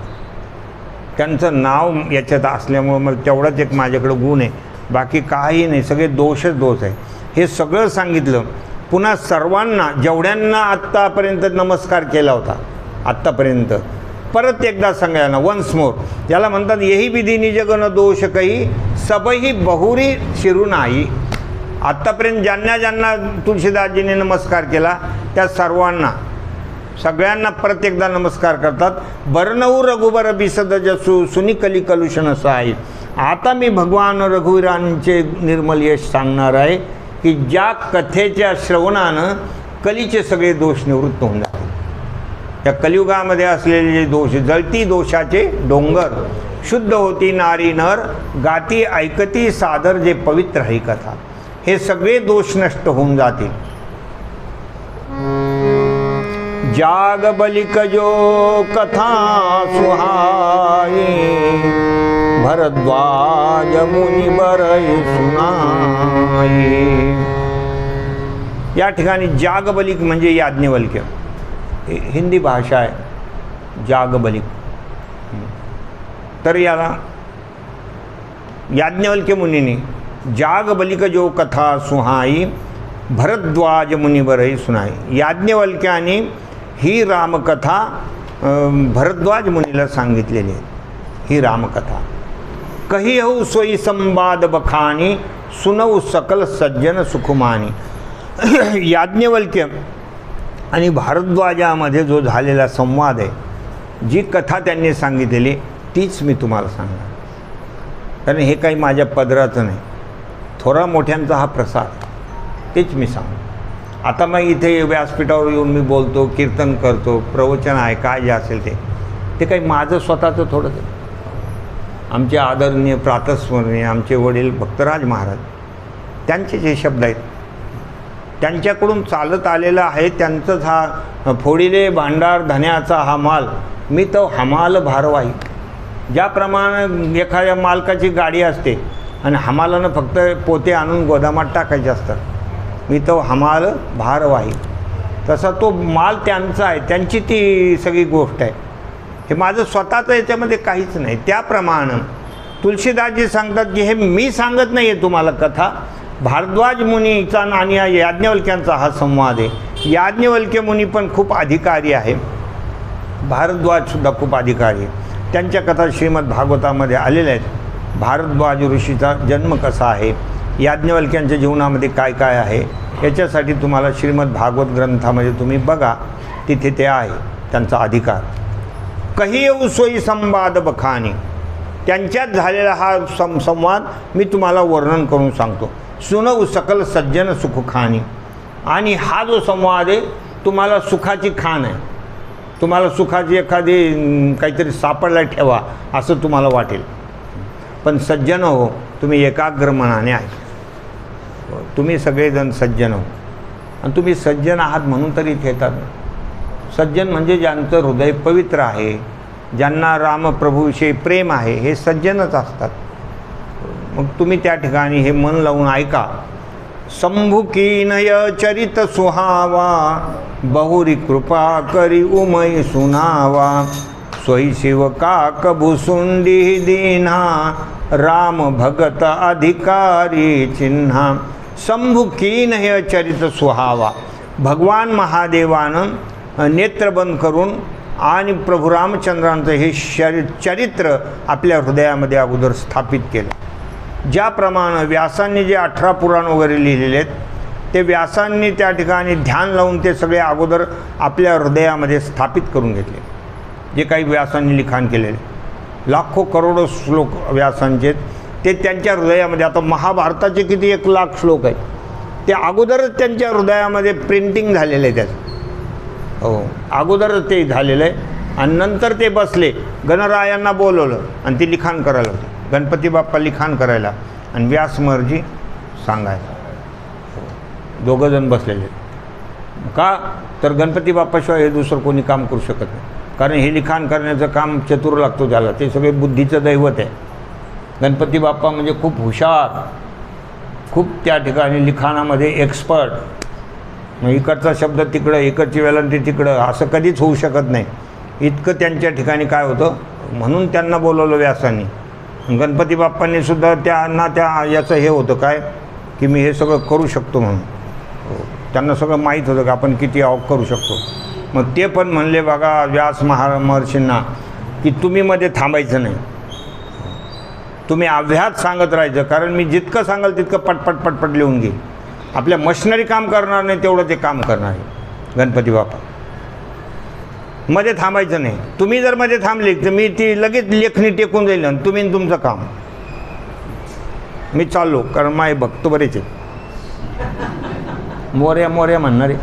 त्यांचं नाव याच्यात असल्यामुळं मग तेवढाच एक माझ्याकडं गुण आहे, बाकी काही नाही, सगळे दोषच दोष आहे. हे सगळं सांगितलं. पुन्हा सर्वांना जेवढ्यांना आत्तापर्यंत नमस्कार केला होता आत्तापर्यंत परत एकदा सांगायला वन्स मोर. याला म्हणतात यही विधी निजगण दोष काही सबही बहुरी शिरुनाई. आत्तापर्यंत ज्यांना ज्यांना तुलसीदासजीने नमस्कार केला त्या सर्वांना सगळ्यांना परत एकदा नमस्कार करतात. बरनऊ रघुबर बिसद जसू सुनी कली कलुषण साई. आता मी भगवान रघुवीरांचे निर्मल यश सांगणार आहे की ज्या कथेच्या श्रवणानं कलीचे सगळे दोष निवृत्त होऊन जातात. या कलियुगामध्ये असलेले जे दोष, जळती दोषाचे डोंगर, शुद्ध होती नारी नर, गाती ऐकती सादर जे पवित्र ही कथा, हे सगळे दोष नष्ट होऊन जातील. जाग बलिक जो कथा सुहाई भरद्वाज मुनि बरई सुनाई. या ठिकाणी जागबलिक म्हणजे याज्ञवल्क्य, हिंदी भाषा आहे जागबलिक. तर याला याज्ञवल्क्य मुनीने जागबलिक जो कथा सुहाई भरद्वाज मुनि बरई सुनाई. याज्ञवल्क्याने ही रामकथा भरद्वाज मुनीला सांगितलेली आहे. ही रामकथा कही हो सोई संवाद बखानी सुनऊ सकल सज्जन सुखमानी. याज्ञवल्क्य आणि भारद्वाजामध्ये जो झालेला संवाद आहे, जी कथा त्यांनी सांगितलेली तीच मी तुम्हाला सांगणार. कारण हे काही माझ्या पदराचं नाही, थोरा मोठ्यांचा हा प्रसाद, तेच मी सांगतो. आता मग इथे व्यासपीठावर येऊन मी बोलतो, कीर्तन करतो, प्रवचन आहे, काय जे असेल ते काही माझं स्वतःचं थोडंच. आमचे आदरणीय प्रातस्मरणीय आमचे वडील भक्तराज महाराज त्यांचे जे शब्द आहेत, त्यांच्याकडून चालत आलेला आहे. त्यांचंच हा फोडिले भांडार धन्याचा हा माल, मी तो हमाल भारवाही. ज्याप्रमाणे एखाद्या मालकाची गाडी असते आणि हमालानं फक्त पोते आणून गोदामात टाकायचे असतात, मी तो हमाल भारवाही. तसा तो माल त्यांचा आहे, त्यांची ती सगळी गोष्ट आहे. हे माझं स्वतःचं याच्यामध्ये काहीच नाही. त्याप्रमाणे तुलसीदासजी सांगतात की हे मी सांगत नाही आहे तुम्हाला कथा, भारद्वाज मुनीचा आणि याज्ञवल्क्यांचा हा संवाद आहे. याज्ञवल्क्य मुनी पण खूप अधिकारी आहे, भारद्वाजसुद्धा खूप अधिकारी आहे. त्यांच्या कथा श्रीमद भागवतामध्ये आलेल्या आहेत. भारद्वाज ऋषीचा जन्म कसा आहे, याज्ञवल्क्यांच्या जीवनामध्ये काय काय आहे, याच्यासाठी तुम्हाला श्रीमद भागवत ग्रंथामध्ये तुम्ही बघा, तिथे ते आहे त्यांचा अधिकार. कही येऊ सोयी संवाद बखानी. त्यांच्यात झालेला हा संवाद मी तुम्हाला वर्णन करून सांगतो. सुनऊ सकल सज्जन सुखखानी. आणि हा जो संवाद आहे तुम्हाला सुखाची खाण आहे. तुम्हाला सुखाची एखादी काहीतरी सापडला ठेवा असं तुम्हाला वाटेल. पण सज्जन हो, तुम्ही एकाग्र मनाने आहे. तुम्ही सगळेजण सज्जन हो, आणि तुम्ही सज्जन आहात म्हणून तरी इथे येतात. सज्जन म्हणजे ज्यांचं हृदय पवित्र आहे, ज्यांना रामप्रभूविषयी प्रेम आहे, हे सज्जनच असतात. मग तुम्ही त्या ठिकाणी हे मन लावून ऐका. संभुकीनय चरित सुहावा बहुरी कृपा करी उमय सुनावा. सोई शिवका कभुसुंडी दीन्हा राम भगत अधिकारी चिन्हा. संभुकीनय चरित सुहावा. भगवान महादेवानं नेत्र बंद करून आणि प्रभू रामचंद्रांचं हे चरित्र आपल्या हृदयामध्ये अगोदर स्थापित केलं. ज्याप्रमाणे व्यासांनी जे 18 पुराण वगैरे लिहिलेले आहेत ते व्यासांनी त्या ठिकाणी ध्यान लावून ते सगळे अगोदर आपल्या हृदयामध्ये स्थापित करून घेतले. जे काही व्यासांनी लिखाण केलेले लाखो करोडो श्लोक व्यासांचे ते त्यांच्या हृदयामध्ये, आता महाभारताचे किती 1 लाख श्लोक आहेत ते अगोदरच त्यांच्या हृदयामध्ये प्रिंटिंग झालेलं आहे त्याचं. हो, अगोदरच ते झालेलं आहे आणि नंतर ते बसले, गणरायांना बोलवलं आणि ते लिखाण करायला होते. गणपती बाप्पा लिखाण करायला आणि व्यास महर्षी सांगायला. दोघंजण बसलेले. का तर गणपती बाप्पाशिवाय हे दुसरं कोणी काम करू शकत नाही, कारण हे लिखाण करण्याचं काम चतुर लागतो त्याला, ते सगळे बुद्धीचं दैवत आहे. गणपती बाप्पा म्हणजे खूप हुशार, खूप त्या ठिकाणी लिखाणामध्ये एक्सपर्ट. मग इकडचा शब्द तिकडं, इकडची वेलांटी तिकडं, असं कधीच होऊ शकत नाही. इतकं त्यांच्या ठिकाणी काय होतं, म्हणून त्यांना बोलवलं व्यासांनी. गणपती बाप्पांनी सुद्धा त्यांना याचं हे होतं काय की मी हे सगळं करू शकतो म्हणून. त्यांना सगळं माहीत होतं की आपण किती करू शकतो. मग ते पण म्हणले बघा व्यास महर्षींना की तुम्ही मध्ये थांबायचं नाही, तुम्ही अभ्यास सांगत राहायचं, कारण मी जितकं सांगाल तितकं पटपट पटपट लिहून घेईल. आपल्या मशिनरी काम करणार नाही तेवढं ते काम करणार आहे गणपती बाप्पा. मध्ये थांबायचं नाही. तुम्ही जर मध्ये थांबले तर मी ती लगेच लेखणी टेकून जाईल आणि तुम्ही तुमचं काम. मी चाललो, कारण माझे भक्त बरेच आहेत, मोर्या मोर्या म्हणणारे.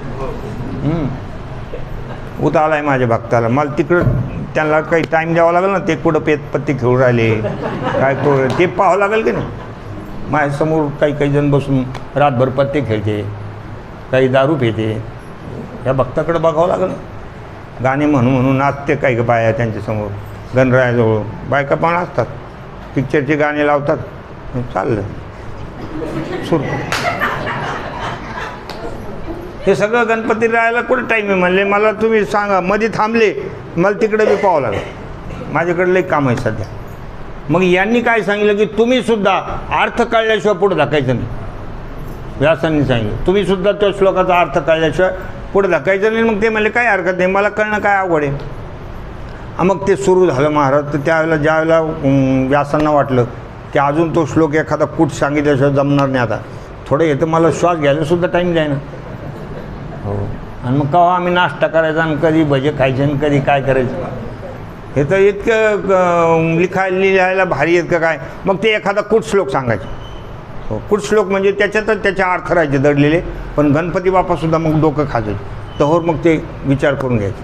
उत आला आहे माझ्या भक्ताला, मला तिकडं त्यांना काही टाईम द्यावा लागेल ना, ते कुठं पत्ते खेळून राहिले काय तो ते पाहावं लागेल की नाही. माझ्यासमोर काही जण बसून रातभर पत्ते खेळते, काही दारू पिते, या भक्ताकडे बघावं लागेल. गाणे म्हणून नाचते काही बाया त्यांच्यासमोर, गणरायाजवळ बायका पण असतात, पिक्चरचे गाणे लावतात, चाललं सुरू. हे सगळं गणपती राहायला कुठं टाईम आहे म्हणले. मला तुम्ही सांगा, मध्ये थांबले मला तिकडे बी पाहावं लागलं, माझ्याकडे लई काम आहे सध्या. मग यांनी काय सांगितलं की तुम्ही सुद्धा अर्थ कळल्याशिवाय पुढे धकायचं नाही. व्यासांनी सांगितलं तुम्ही सुद्धा त्या श्लोकाचा अर्थ कळल्याशिवाय पुढे धकायचं नाही. मग ते म्हणले काय हरकत नाही, मला कळणं काय अवघड आहे. मग ते सुरू झालं महाराज. तर त्यावेळेला ज्यावेळेला व्यासांना वाटलं की अजून तो श्लोक एखादा कुठ सांगितल्याशिवाय जमणार नाही, आता थोडं येतं मला श्वास घ्यायला सुद्धा टाईम द्याय ना. हो, आणि मग केव्हा आम्ही नाश्ता करायचा आणि कधी भजे खायचे आणि कधी काय करायचं. हे तर इतकं लिहायला भारी आहेत का काय. मग ते एखादा कुठ श्लोक सांगायचे. हो, कुठ श्लोक म्हणजे त्याच्यातच त्याच्या अर्थ राहायचे दडलेले. पण गणपती बाप्पासुद्धा मग डोकं खायचे, तोवर मग ते विचार करून घ्यायचे.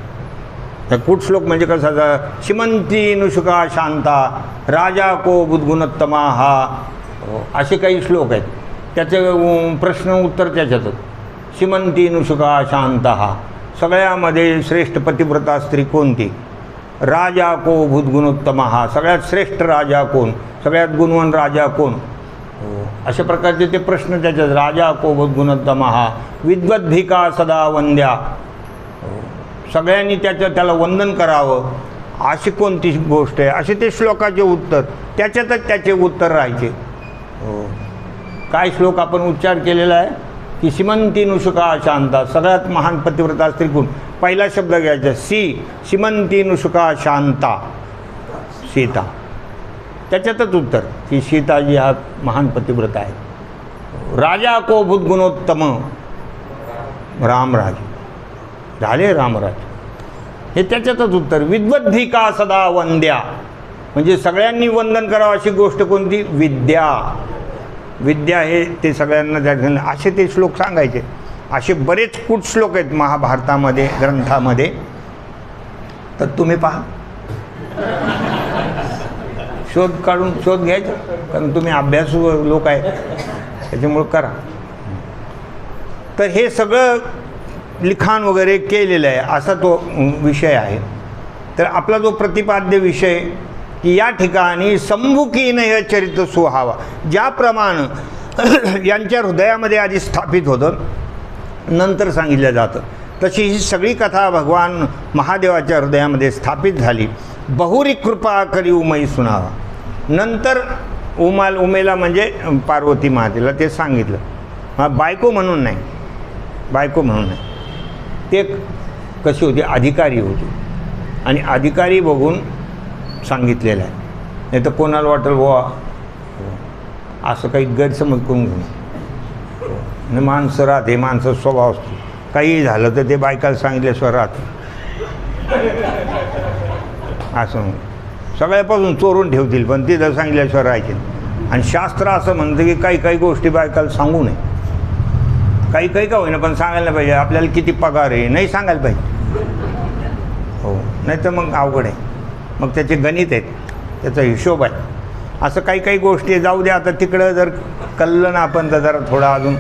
त्या कुठ श्लोक म्हणजे कसा, श्रीमंती नुषुका शांता राजा को बुद्गुणोत्तमा हा, असे काही श्लोक आहेत. त्याचे प्रश्न उत्तर त्याच्यातच. श्रीमंती नुषुका शांता हा, सगळ्यामध्ये श्रेष्ठ पतिव्रता स्त्री कोणती, राजा को भूतगुणोत्तम हा, सगळ्यात श्रेष्ठ राजा कोण, सगळ्यात गुणवान राजा कोण. अशा प्रकारचे ते प्रश्न त्याच्यात. राजा को भूतगुणोत्तम हा, विद्वद्भिका सदा वंद्या, सगळ्यांनी त्याला वंदन करावं अशी कोणती गोष्ट आहे, असे ते श्लोकाचे उत्तर त्याच्यातच त्याचे उत्तर राहायचे. काय श्लोक आपण उच्चार केलेला आहे की श्रीमंती नुषुका शांता, सगळ्यात महान पतिव्रता स्त्री कोण. पहिला शब्द घ्यायचा श्रीमंती नुषुका शांता, सीता. त्याच्यातच उत्तर की सीताजी हा महान पतिव्रता आहे. राजा को भूतगुणोत्तम, रामराज झाले रामराज, हे त्याच्यातच उत्तर. विद्वद्भिका सदा वंद्या, म्हणजे सगळ्यांनी वंदन करावं अशी गोष्ट कोणती, विद्या. विद्या हे ते सगळ्यांना त्या असे ते श्लोक सांगायचे. असे बरेच कुठ श्लोक आहेत महाभारतामध्ये ग्रंथामध्ये. तर तुम्ही पहा, शोध घ्यायचं, कारण तुम्ही अभ्यासू लोक आहे त्याच्यामुळं करा. तर हे सगळं लिखाण वगैरे केलेलं आहे असा तो विषय आहे. तर आपला जो प्रतिपाद्य विषय की या ठिकाणी संमुखीनं हे चरित्र सुहावा, ज्याप्रमाणे यांच्या हृदयामध्ये आधी स्थापित होतं नंतर सांगितलं जातं, तशी ही सगळी कथा भगवान महादेवाच्या हृदयामध्ये स्थापित झाली. बहुरी कृपा करी उमई सुनावा. नंतर उमेला म्हणजे पार्वती मातेला ते सांगितलं. बायको म्हणून नाही, बायको म्हणून नाही, ते कशी होती, अधिकारी होती. आणि अधिकारी बघून सांगितलेलं आहे. नाही तर कोणाला वाटेल बुवा असं काही गैरसमज करून घेऊ. आणि माणसं राहते, माणसं स्वभाव असतो, काही झालं तर ते बायकाला सांगितल्याशिवाय राहतं. असं सगळ्यापासून चोरून ठेवतील पण तिथं सांगितल्याशिवाय राहायचे. आणि शास्त्र असं म्हणतं की काही काही गोष्टी बायकाला सांगू नये. काही काही का होईना पण सांगायला पाहिजे. आपल्याला किती पगार आहे नाही सांगायला पाहिजे. हो, नाही तर मग अवघड आहे. मग त्याचे गणित आहेत, त्याचा हिशोब आहे. असं काही काही गोष्टी जाऊ द्या. आता तिकडं जर कळलं ना आपण तर जरा थोडा अजून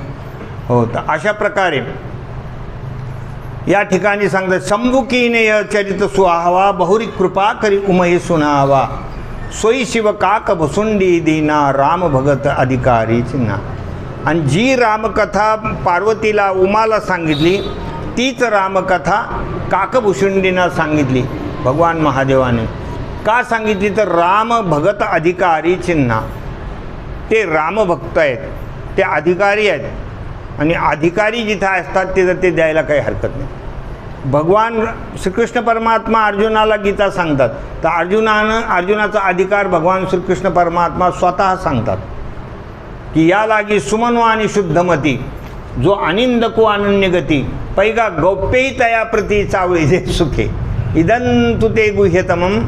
हो. तर अशा प्रकारे या ठिकाणी सांगतात शंभुकीने चरित सुहावा बहुरी कृपा करी उमही सुनावा सोयी शिव काक भुसुंडी दीना राम भगत अधिकारी चिन्हा. आणि जी रामकथा पार्वतीला उमाला सांगितली तीच रामकथा काकभुसुंडीनं सांगितली भगवान महादेवाने. का सांगितली तर राम भगत अधिकारी चिन्हा. ते रामभक्त आहेत, ते अधिकारी आहेत आणि अधिकारी जिथं असतात तिथं ते द्यायला काही हरकत नाही. भगवान श्रीकृष्ण परमात्मा अर्जुनाला गीता सांगतात तर अर्जुनाचा अधिकार भगवान श्रीकृष्ण परमात्मा स्वतः सांगतात की या लागी सुमनो आणि शुद्धमती जो अनिंदको अनन्यगती पैगा गौप्यही तया प्रती चावळी जे सुखे इदंतु ते गुह्यतमम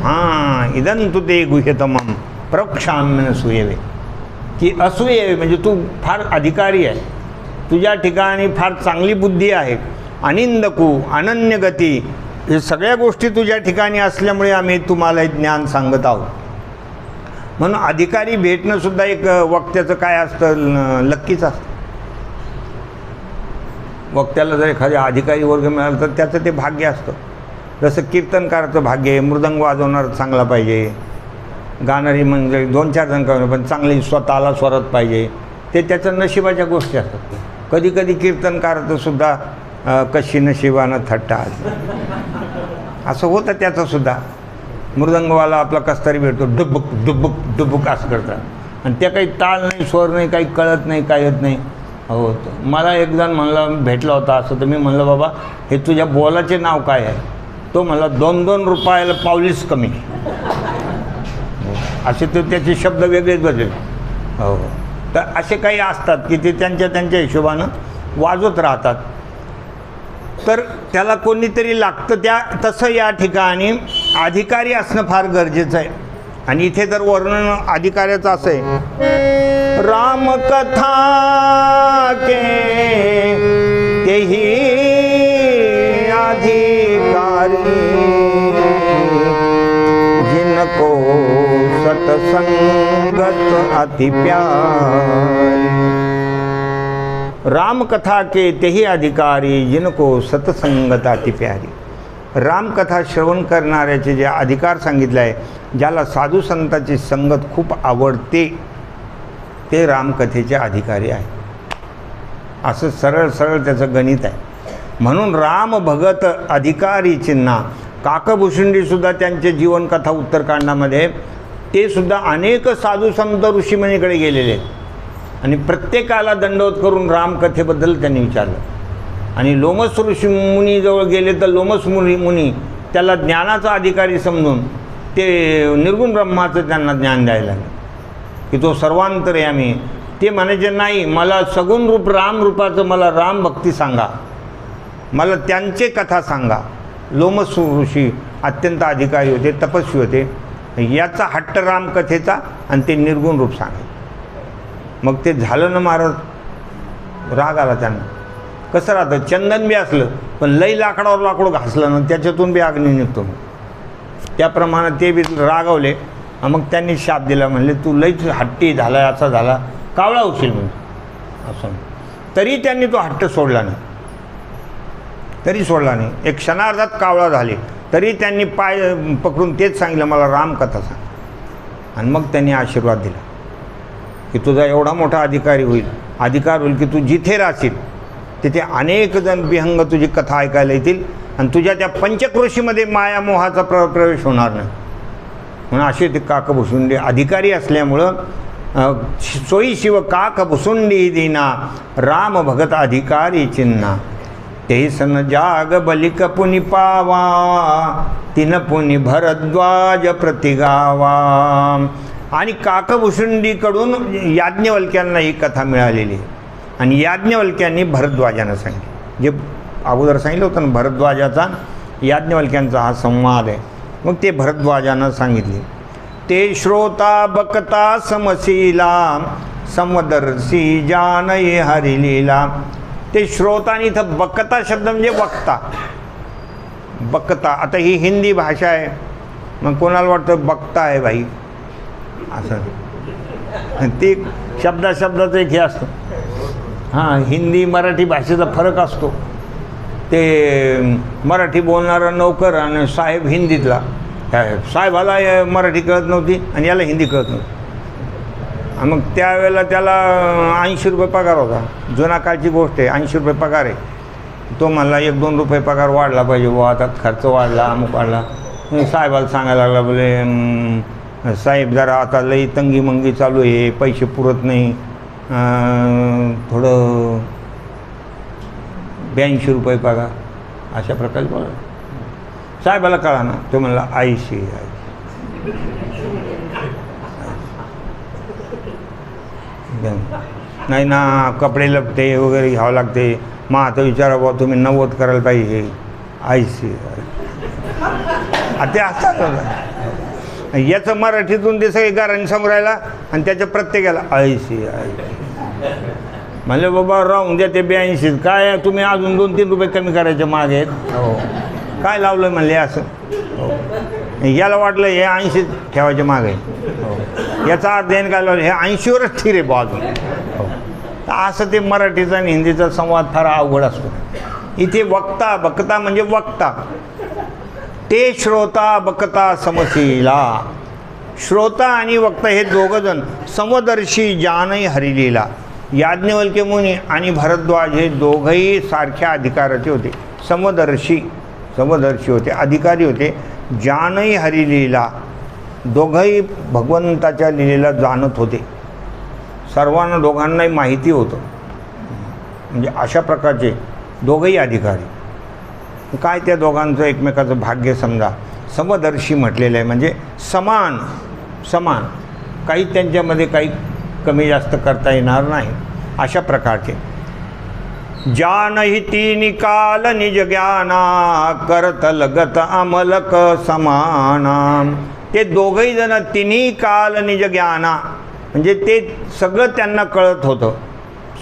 हां इदंतु ते गुह्यतमम प्रक्षाम्य सुयवे. की असूये म्हणजे तू फार अधिकारी आहे, तुझ्या ठिकाणी फार चांगली बुद्धी आहे, अनिंदकू अनन्यगती हे सगळ्या गोष्टी तुझ्या ठिकाणी असल्यामुळे आम्ही तुम्हाला ज्ञान सांगत आहोत. म्हणून अधिकारी भेटणंसुद्धा एक वक्त्याचं काय असतं लक्कीच असतं. वक्त्याला जर एखाद्या अधिकारी वर्ग मिळाला तर त्याचं ते भाग्य असतं. जसं कीर्तनकाराचं भाग्य आहे, मृदंग वाजवणार चांगला पाहिजे, गाणारी म्हणजे 2-4 जण कमी पण चांगली स्वतःला स्वरत पाहिजे, ते त्याचं नशिबाच्या गोष्टी असतात. कधी कधी कीर्तनकाराचं सुद्धा कशी नशिबानं थट्टा असं होतं त्याचंसुद्धा. मृदंगवाला आपला कस्तरी भेटतो डुबुक डुबुक डुबुक असं करतात आणि त्या काही ताल नाही, स्वर नाही, काही कळत नाही, काय येत नाही. हो, मला एक जण म्हणला भेटला होता असं, तर मी म्हणलं बाबा हे तुझ्या बोलाचे नाव काय आहे? तो म्हणला 2-2 रुपयाला पाऊलीस कमी. असे तर त्याचे शब्द वेगळेच बदलेल. हो, तर असे काही असतात की ते त्यांच्या हिशोबानं वाजवत राहतात. तर त्याला कोणीतरी लागतं. तसं या ठिकाणी अधिकारी असणं फार गरजेचं आहे. आणि इथे तर वर्णन अधिकाऱ्याचं असं आहे रामकथा के तेही अधिकारी जिनको सतसंगत अति प्यारी. रामकथा के तेही अधिकारी जिनको सतसंगत अति प्यारी. रामकथा श्रवण करणाऱ्याचे जे अधिकार सांगितले आहे, ज्याला साधू संतांची संगत खूप आवडते ते रामकथेचे अधिकारी आहे. असं सरळ सरळ त्याचं गणित आहे. म्हणून राम भगत अधिकारी चिन्हा. काकभुसुंडीसुद्धा त्यांचे जीवनकथा उत्तरकांडामध्ये ते सुद्धा अनेक साधू संत ऋषीमुनीकडे गेलेले आहेत आणि प्रत्येकाला दंडवत करून रामकथेबद्दल त्यांनी विचारलं. आणि लोमस ऋषीमुनीजवळ गेले तर लोमस मुनी त्याला ज्ञानाचा अधिकारी समजून ते निर्गुण ब्रह्माचं त्यांना ज्ञान द्यायला लागलं की तो सर्वांतर्यामी. ते म्हणायचे नाही, मला सगुण रूप राम रूपाचं मला राम भक्ती सांगा, मला त्यांचे कथा सांगा. लोमस ऋषी अत्यंत अधिकारी होते, तपस्वी होते. याचा हट्ट रामकथेचा आणि ते निर्गुण रूप सांगायचे. मग ते झालं ना महाराज, राग आला त्यांना. कसं राहतं, चंदन बी असलं पण लई लाकडावर लाकूड घासलं ना त्याच्यातून बी अग्नी निघतो. त्याप्रमाणे ते बी रागावले. मग त्यांनी शाप दिला, म्हणले तू लईच हट्टी झाला, असा झाला, कावळा होशील म्हणजे असं. तरी त्यांनी तो हट्ट सोडला नाही, तरी सोडला नाही. एक क्षणार्धात कावळा झाले तरी त्यांनी पाय पकडून तेच सांगितलं मला रामकथा सांग. आणि मग त्यांनी आशीर्वाद दिला की तुझा एवढा मोठा अधिकार होईल की तू जिथे राहशील तिथे अनेक जण विहंग तुझी कथा ऐकायला येतील आणि तुझ्या त्या पंचक्रोशीमध्ये मायामोहाचा प्रवेश होणार नाही. म्हणून असे ते काकभुसुंडी अधिकारी असल्यामुळं सोयी शिव काक भुसुंडी दीना राम भगत अधिकारी चिन्ना ते सन जाग बलिक पुनि पावा तिन पुनि भरद्वाज प्रतिगावा. आणि काकभुसुंडीकडून याज्ञवल्क्यांना ही कथा मिळालेली आहे आणि याज्ञवल्क्यांनी भरद्वाजानं सांगितली. जे अगोदर सांगितलं होतं ना भरद्वाजाचा याज्ञवल्क्यांचा हा संवाद आहे. मग ते भरद्वाजानं सांगितले. ते श्रोता बकता समशीला समदर्शी जानय हरिलीला. ते श्रोता आणि इथं बकता शब्द म्हणजे वक्ता. बकता आता ही हिंदी भाषा आहे, मग कोणाला वाटतं बकता आहे भाई असं, ते शब्दाचं एक हे असतं. हां, हिंदी मराठी भाषेचा फरक असतो. ते मराठी बोलणारा नोकर आणि साहेब हिंदीतला, साहेबाला मराठी कळत नव्हती आणि याला हिंदी कळत नव्हती. मग त्यावेळेला त्याला 80 रुपये पगार होता. जुना काळची गोष्ट आहे, 80 रुपये पगार आहे. तो म्हणला 1-2 रुपये पगार वाढला पाहिजे बुवा, आता खर्च वाढला, अमुक वाढला. साहेबाला सांगायला लागला, बोले साहेब जरा आता लई तंगी मंगी चालू आहे, पैसे पुरत नाही, थोडं 82 रुपये पगार, अशा प्रकारे बोला. साहेबाला कळा ना, तो म्हणला 80. नाही ना, कपडे लपते वगैरे घ्यावं लागते. मग आता विचारा बुवा तुम्ही 90 करायला पाहिजे. 80. ते असतात याचं मराठीतून ते सगळे गारांनी समोर राहिला आणि त्याच्या प्रत्येकाला 80. म्हणले बाबा राहून द्या ते 82. काय तुम्ही अजून 2-3 रुपये कमी करायचे मागे आहेत. हो, काय लावलं म्हणले असं. हो, याला वाटलं हे 80 ठेवायचे मागे. हो, याचा अर्थ याने काय लावलं, हे 80वरच स्थिर आहे बा अजून. हो, असं ते मराठीचा आणि हिंदीचा संवाद फार अवघड असतो. इथे वक्ता बकता म्हणजे वक्ता. ते श्रोता बकता समशीला. श्रोता आणि वक्ता हे दोघंजण समदर्शी जानही हरिलीला. याज्ञवल्क्य मुनी आणि भरद्वाज हे दोघंही सारख्या अधिकाराचे होते. समदर्शी होते, अधिकारी होते. जानही हरिलीला, दोघंही भगवंताच्या लीलेला जाणत होते. सर्वांना दोघांनाही माहिती होतं. म्हणजे अशा प्रकारचे दोघंही अधिकारी. काय त्या दोघांचं एकमेकाचं भाग्य समजा. समदर्शी म्हटलेलं आहे म्हणजे समान, काही त्यांच्यामध्ये काही कमी जास्त करता येणार नाही, अशा प्रकारचे. जानहि तीन काल निज ज्ञाना करत लगत अमलक समाना. ते दोघंही जण तिन्ही काल निज ज्ञाना म्हणजे ते सगळं त्यांना कळत होतं,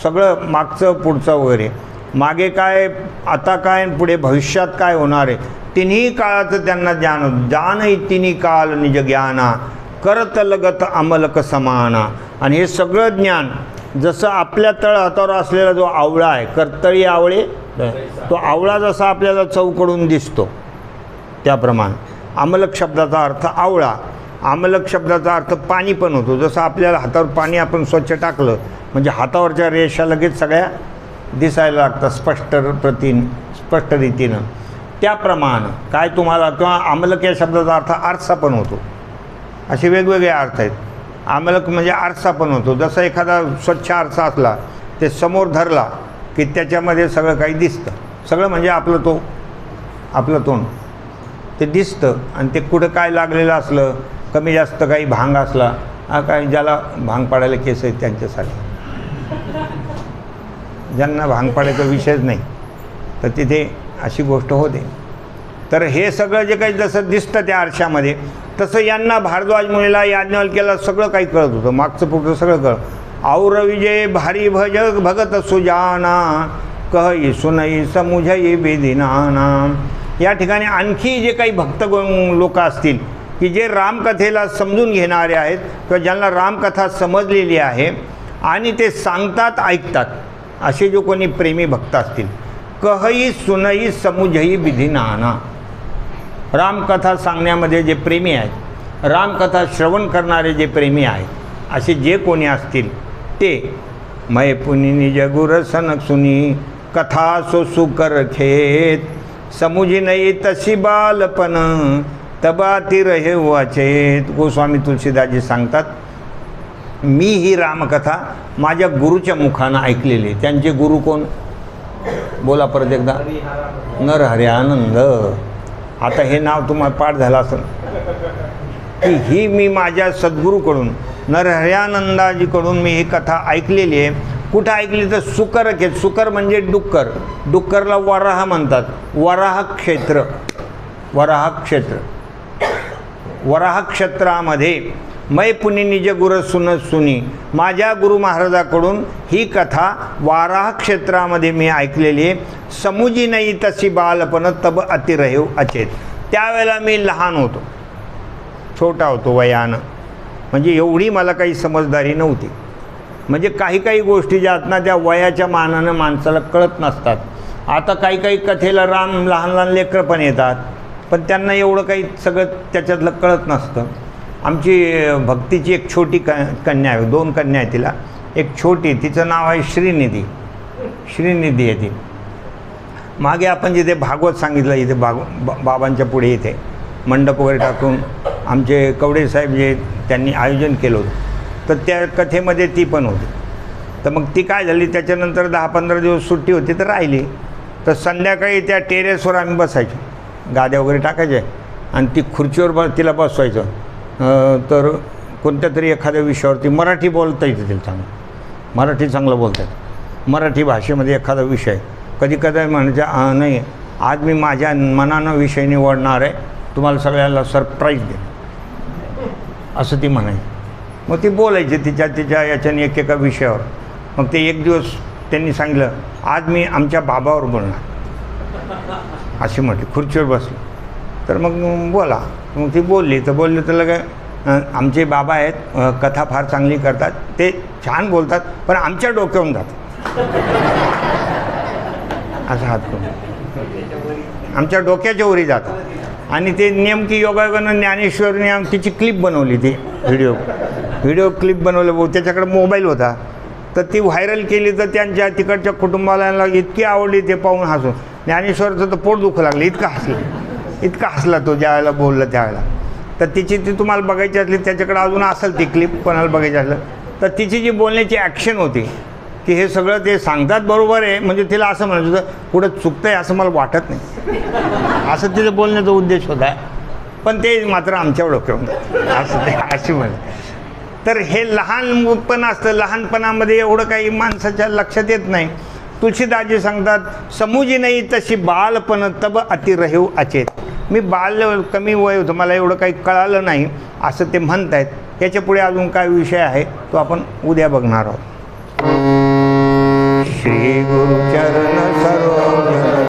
सगळं मागचं पुढचं वगैरे, मागे काय आता काय पुढे भविष्यात काय होणार आहे, तिन्ही काळाचं त्यांना ज्ञान. जानही तिन्ही काल निज ज्ञाना करत लगत अमलक समाना. आणि हे सगळं ज्ञान जसं आपल्या तळहातावर असलेला जो आवळा आहे, कर्तळी आवळे, तो आवळा जसा आपल्याला चौकडून दिसतो त्याप्रमाणे आमलक शब्दाचा अर्थ आवळा. आमलक शब्दाचा अर्थ पाणी पण होतो. जसं आपल्याला हातावर पाणी आपण स्वच्छ टाकलं म्हणजे हातावरच्या रेषा लगेच सगळ्या दिसायला लागतात स्पष्ट रीतीनं. त्याप्रमाणे काय तुम्हाला, किंवा आमलक या शब्दाचा अर्थ आरसा पण होतो. असे वेगवेगळे अर्थ आहेत. आमलक म्हणजे आरसा पण होतो. जसा एखादा स्वच्छ आरसा असला, ते समोर धरला की त्याच्यामध्ये सगळं काही दिसतं. सगळं म्हणजे आपलं तोंड ते दिसतं. आणि ते कुठं काय लागलेलं असलं, कमी जास्त काही भांग असला, काय ज्याला भांग पाडायला केस आहेत त्यांच्यासाठी, ज्यांना भांग पाडायचा विषयच नाही, तर तिथे अशी गोष्ट होते. तर हे सगळं जे काही जसं दिसतं त्या आरशामध्ये, तसं यांना भारद्वाज मुनीला याज्ञवल्क्याला सगळं काही कळत होतं, मागचं पुढचं सगळं कळत. और विजय भारी भगत सुजाना कहई सुनई समुझई विधिनाना. या ठिकाणी आणखी जे काही भक्त लोक असतील की जे रामकथेला समजून घेणारे आहेत किंवा ज्यांना रामकथा समजलेली आहे आणि ते सांगतात ऐकतात, असे जो कोणी प्रेमी भक्त असतील, कहई सुनई समुझई विधिनाना. रामकथा सांगण्यामध्ये जे प्रेमी आहेत, रामकथा श्रवण करणारे जे प्रेमी आहेत, असे जे कोणी असतील ते मै पुनि निज गुर सनक सुनी कथा सो सुकर खेत समुझी नाही तशी बालपण तबाती रहे वाचेत. गोस्वामी तुलसीदासजी सांगतात मी ही रामकथा माझ्या गुरुच्या मुखानं ऐकलेली. त्यांचे गुरु कोण? बोला परत एकदा. नरहरी आनंद. आता हे नाव तुम्हाला पाठ झालं असेल की ही मी माझ्या सद्गुरूकडून नरहऱ्यानंदाजीकडून मी ही कथा ऐकलेली आहे. कुठं ऐकली तर सुकर के. सुकर म्हणजे डुक्कर. डुक्करला वराह म्हणतात. वराह क्षेत्र. वराह क्षेत्र. वराह क्षेत्रामध्ये मै पुनी निज गुर सुन सुनी. माझ्या गुरु महाराजाकडून ही कथा वाराह क्षेत्रामध्ये मी ऐकलेली आहे. समुजी नाही तशी बालपण तब अतिरहिव अचेत. त्यावेळेला मी लहान होतो, छोटा होतो वयानं. म्हणजे एवढी मला काही समजदारी नव्हती. म्हणजे काही काही गोष्टी ज्या आहेत ना त्या वयाच्या मानानं माणसाला कळत नसतात. आता काही काही कथेला लहान लहान लेकरं पण येतात, पण त्यांना एवढं काही सगळं त्याच्यातलं कळत नसतं. आमची भक्तीची एक छोटी कन्या आहे, 2 कन्या आहे तिला. एक छोटी, तिचं नाव आहे श्रीनिधी. श्रीनिधी आहे ती. मागे आपण जिथे भागवत सांगितलं, इथे बाबांच्या पुढे इथे मंडप वगैरे टाकून आमचे कवडे साहेब जे त्यांनी आयोजन केलं होतं, तर त्या कथेमध्ये ती पण होती. तर मग ती काय झाली, त्याच्यानंतर 10-15 दिवस सुट्टी होती तर राहिली. तर संध्याकाळी त्या टेरेसवर आम्ही बसायचो, गाद्या वगैरे टाकायचे आणि ती खुर्चीवर तिला बसवायचं. तर कोणत्या तरी एखाद्या विषयावरती मराठी बोलता येते तिला चांगलं, मराठी चांगलं बोलतात. मराठी भाषेमध्ये एखादा विषय कधी कधी म्हणायचं नाही आज मी माझ्या मनानं विषय निवडणार आहे, तुम्हाला सगळ्यांना सरप्राईज दे, असं ती म्हणायची. मग ती बोलायची तिच्या याच्याने एकेका विषयावर. मग ते एक दिवस त्यांनी सांगितलं आज मी आमच्या बाबावर बोलणार, अशी म्हटली. खुर्चीवर बसली तर मग बोला. मग ती बोलली तर लगे आमचे बाबा आहेत, कथा फार चांगली करतात, ते छान बोलतात, पण आमच्या डोक्यावरून जातात, असा हात करून आमच्या डोक्याच्या वरी जातात. आणि ते नेमकी योगायोगानं ज्ञानेश्वरने तिची क्लिप बनवली, ती व्हिडिओ क्लिप बनवलं. त्याच्याकडे मोबाईल होता, तर ती व्हायरल केली. तर त्यांच्या तिकडच्या कुटुंबाला इतकी आवडली ते पाहून हसून. ज्ञानेश्वरचं तर पोट दुखू लागलं, इतका हसला तो ज्यावेळेला बोलला त्यावेळेला. तर तिची ती तुम्हाला बघायची असली, त्याच्याकडे अजून असेल ती क्लिप, कोणाला बघायची असलं तर तिची जी बोलण्याची ॲक्शन होती की हे सगळं ते सांगतात बरोबर आहे, म्हणजे तिला असं म्हणायचं होतं पुढं चुकतं आहे असं मला वाटत नाही, असं तिचं बोलण्याचा उद्देश होता. पण ते मात्र आमच्यावर डोक्यावर असं ते अशी म्हणे. तर हे लहानपण असतं, लहानपणामध्ये एवढं काही माणसाच्या लक्षात येत नाही. तुलसीदासजी सांगतात समुजी नाही तशी बालपण तब अतिरहिव अचेत. मी कमी वय होतं, मला एवढं काही कळालं नाही असं ते म्हणत आहेत. याच्या पुढे अजून काय विषय आहे तो आपण उद्या बघणार आहोत. श्री गुरुचरण सरोज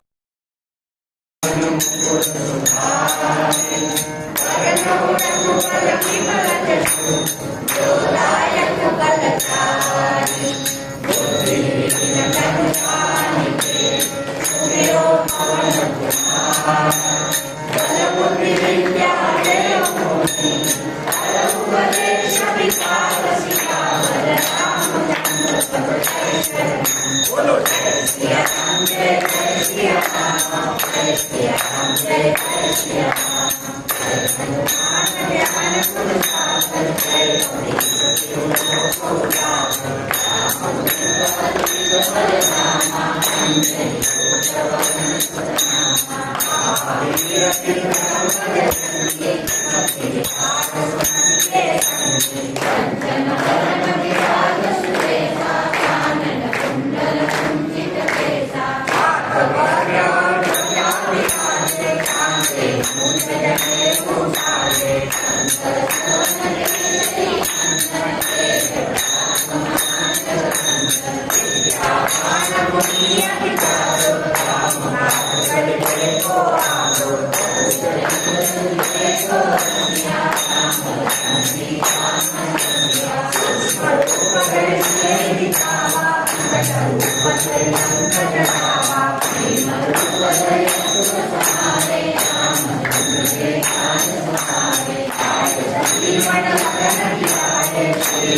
श्री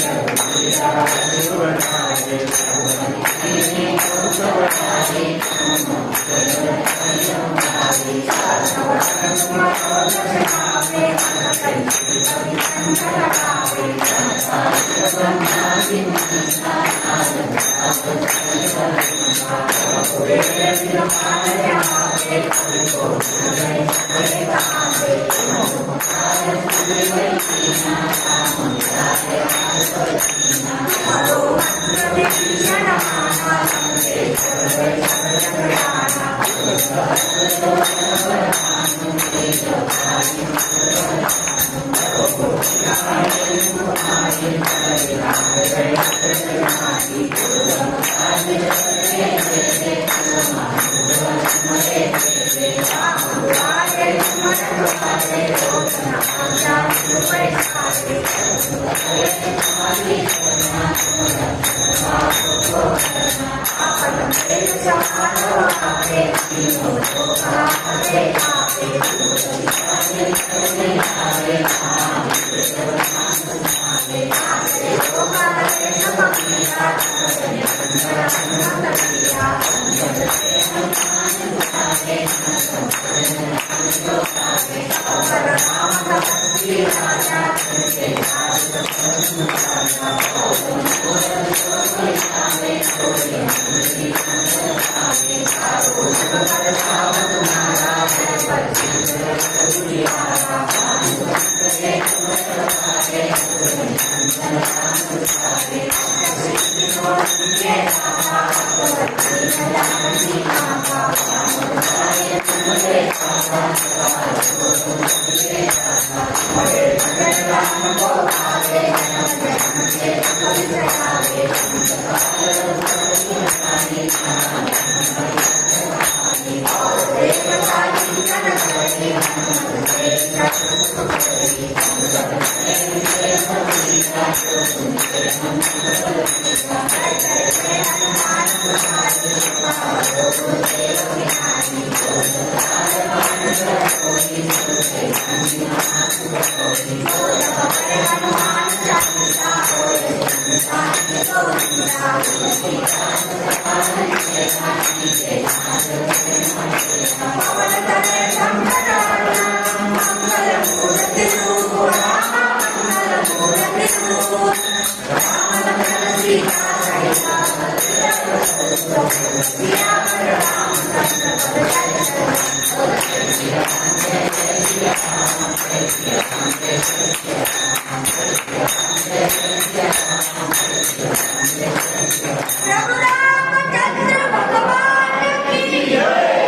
प्रभु रामचंद्र भगवान की जय।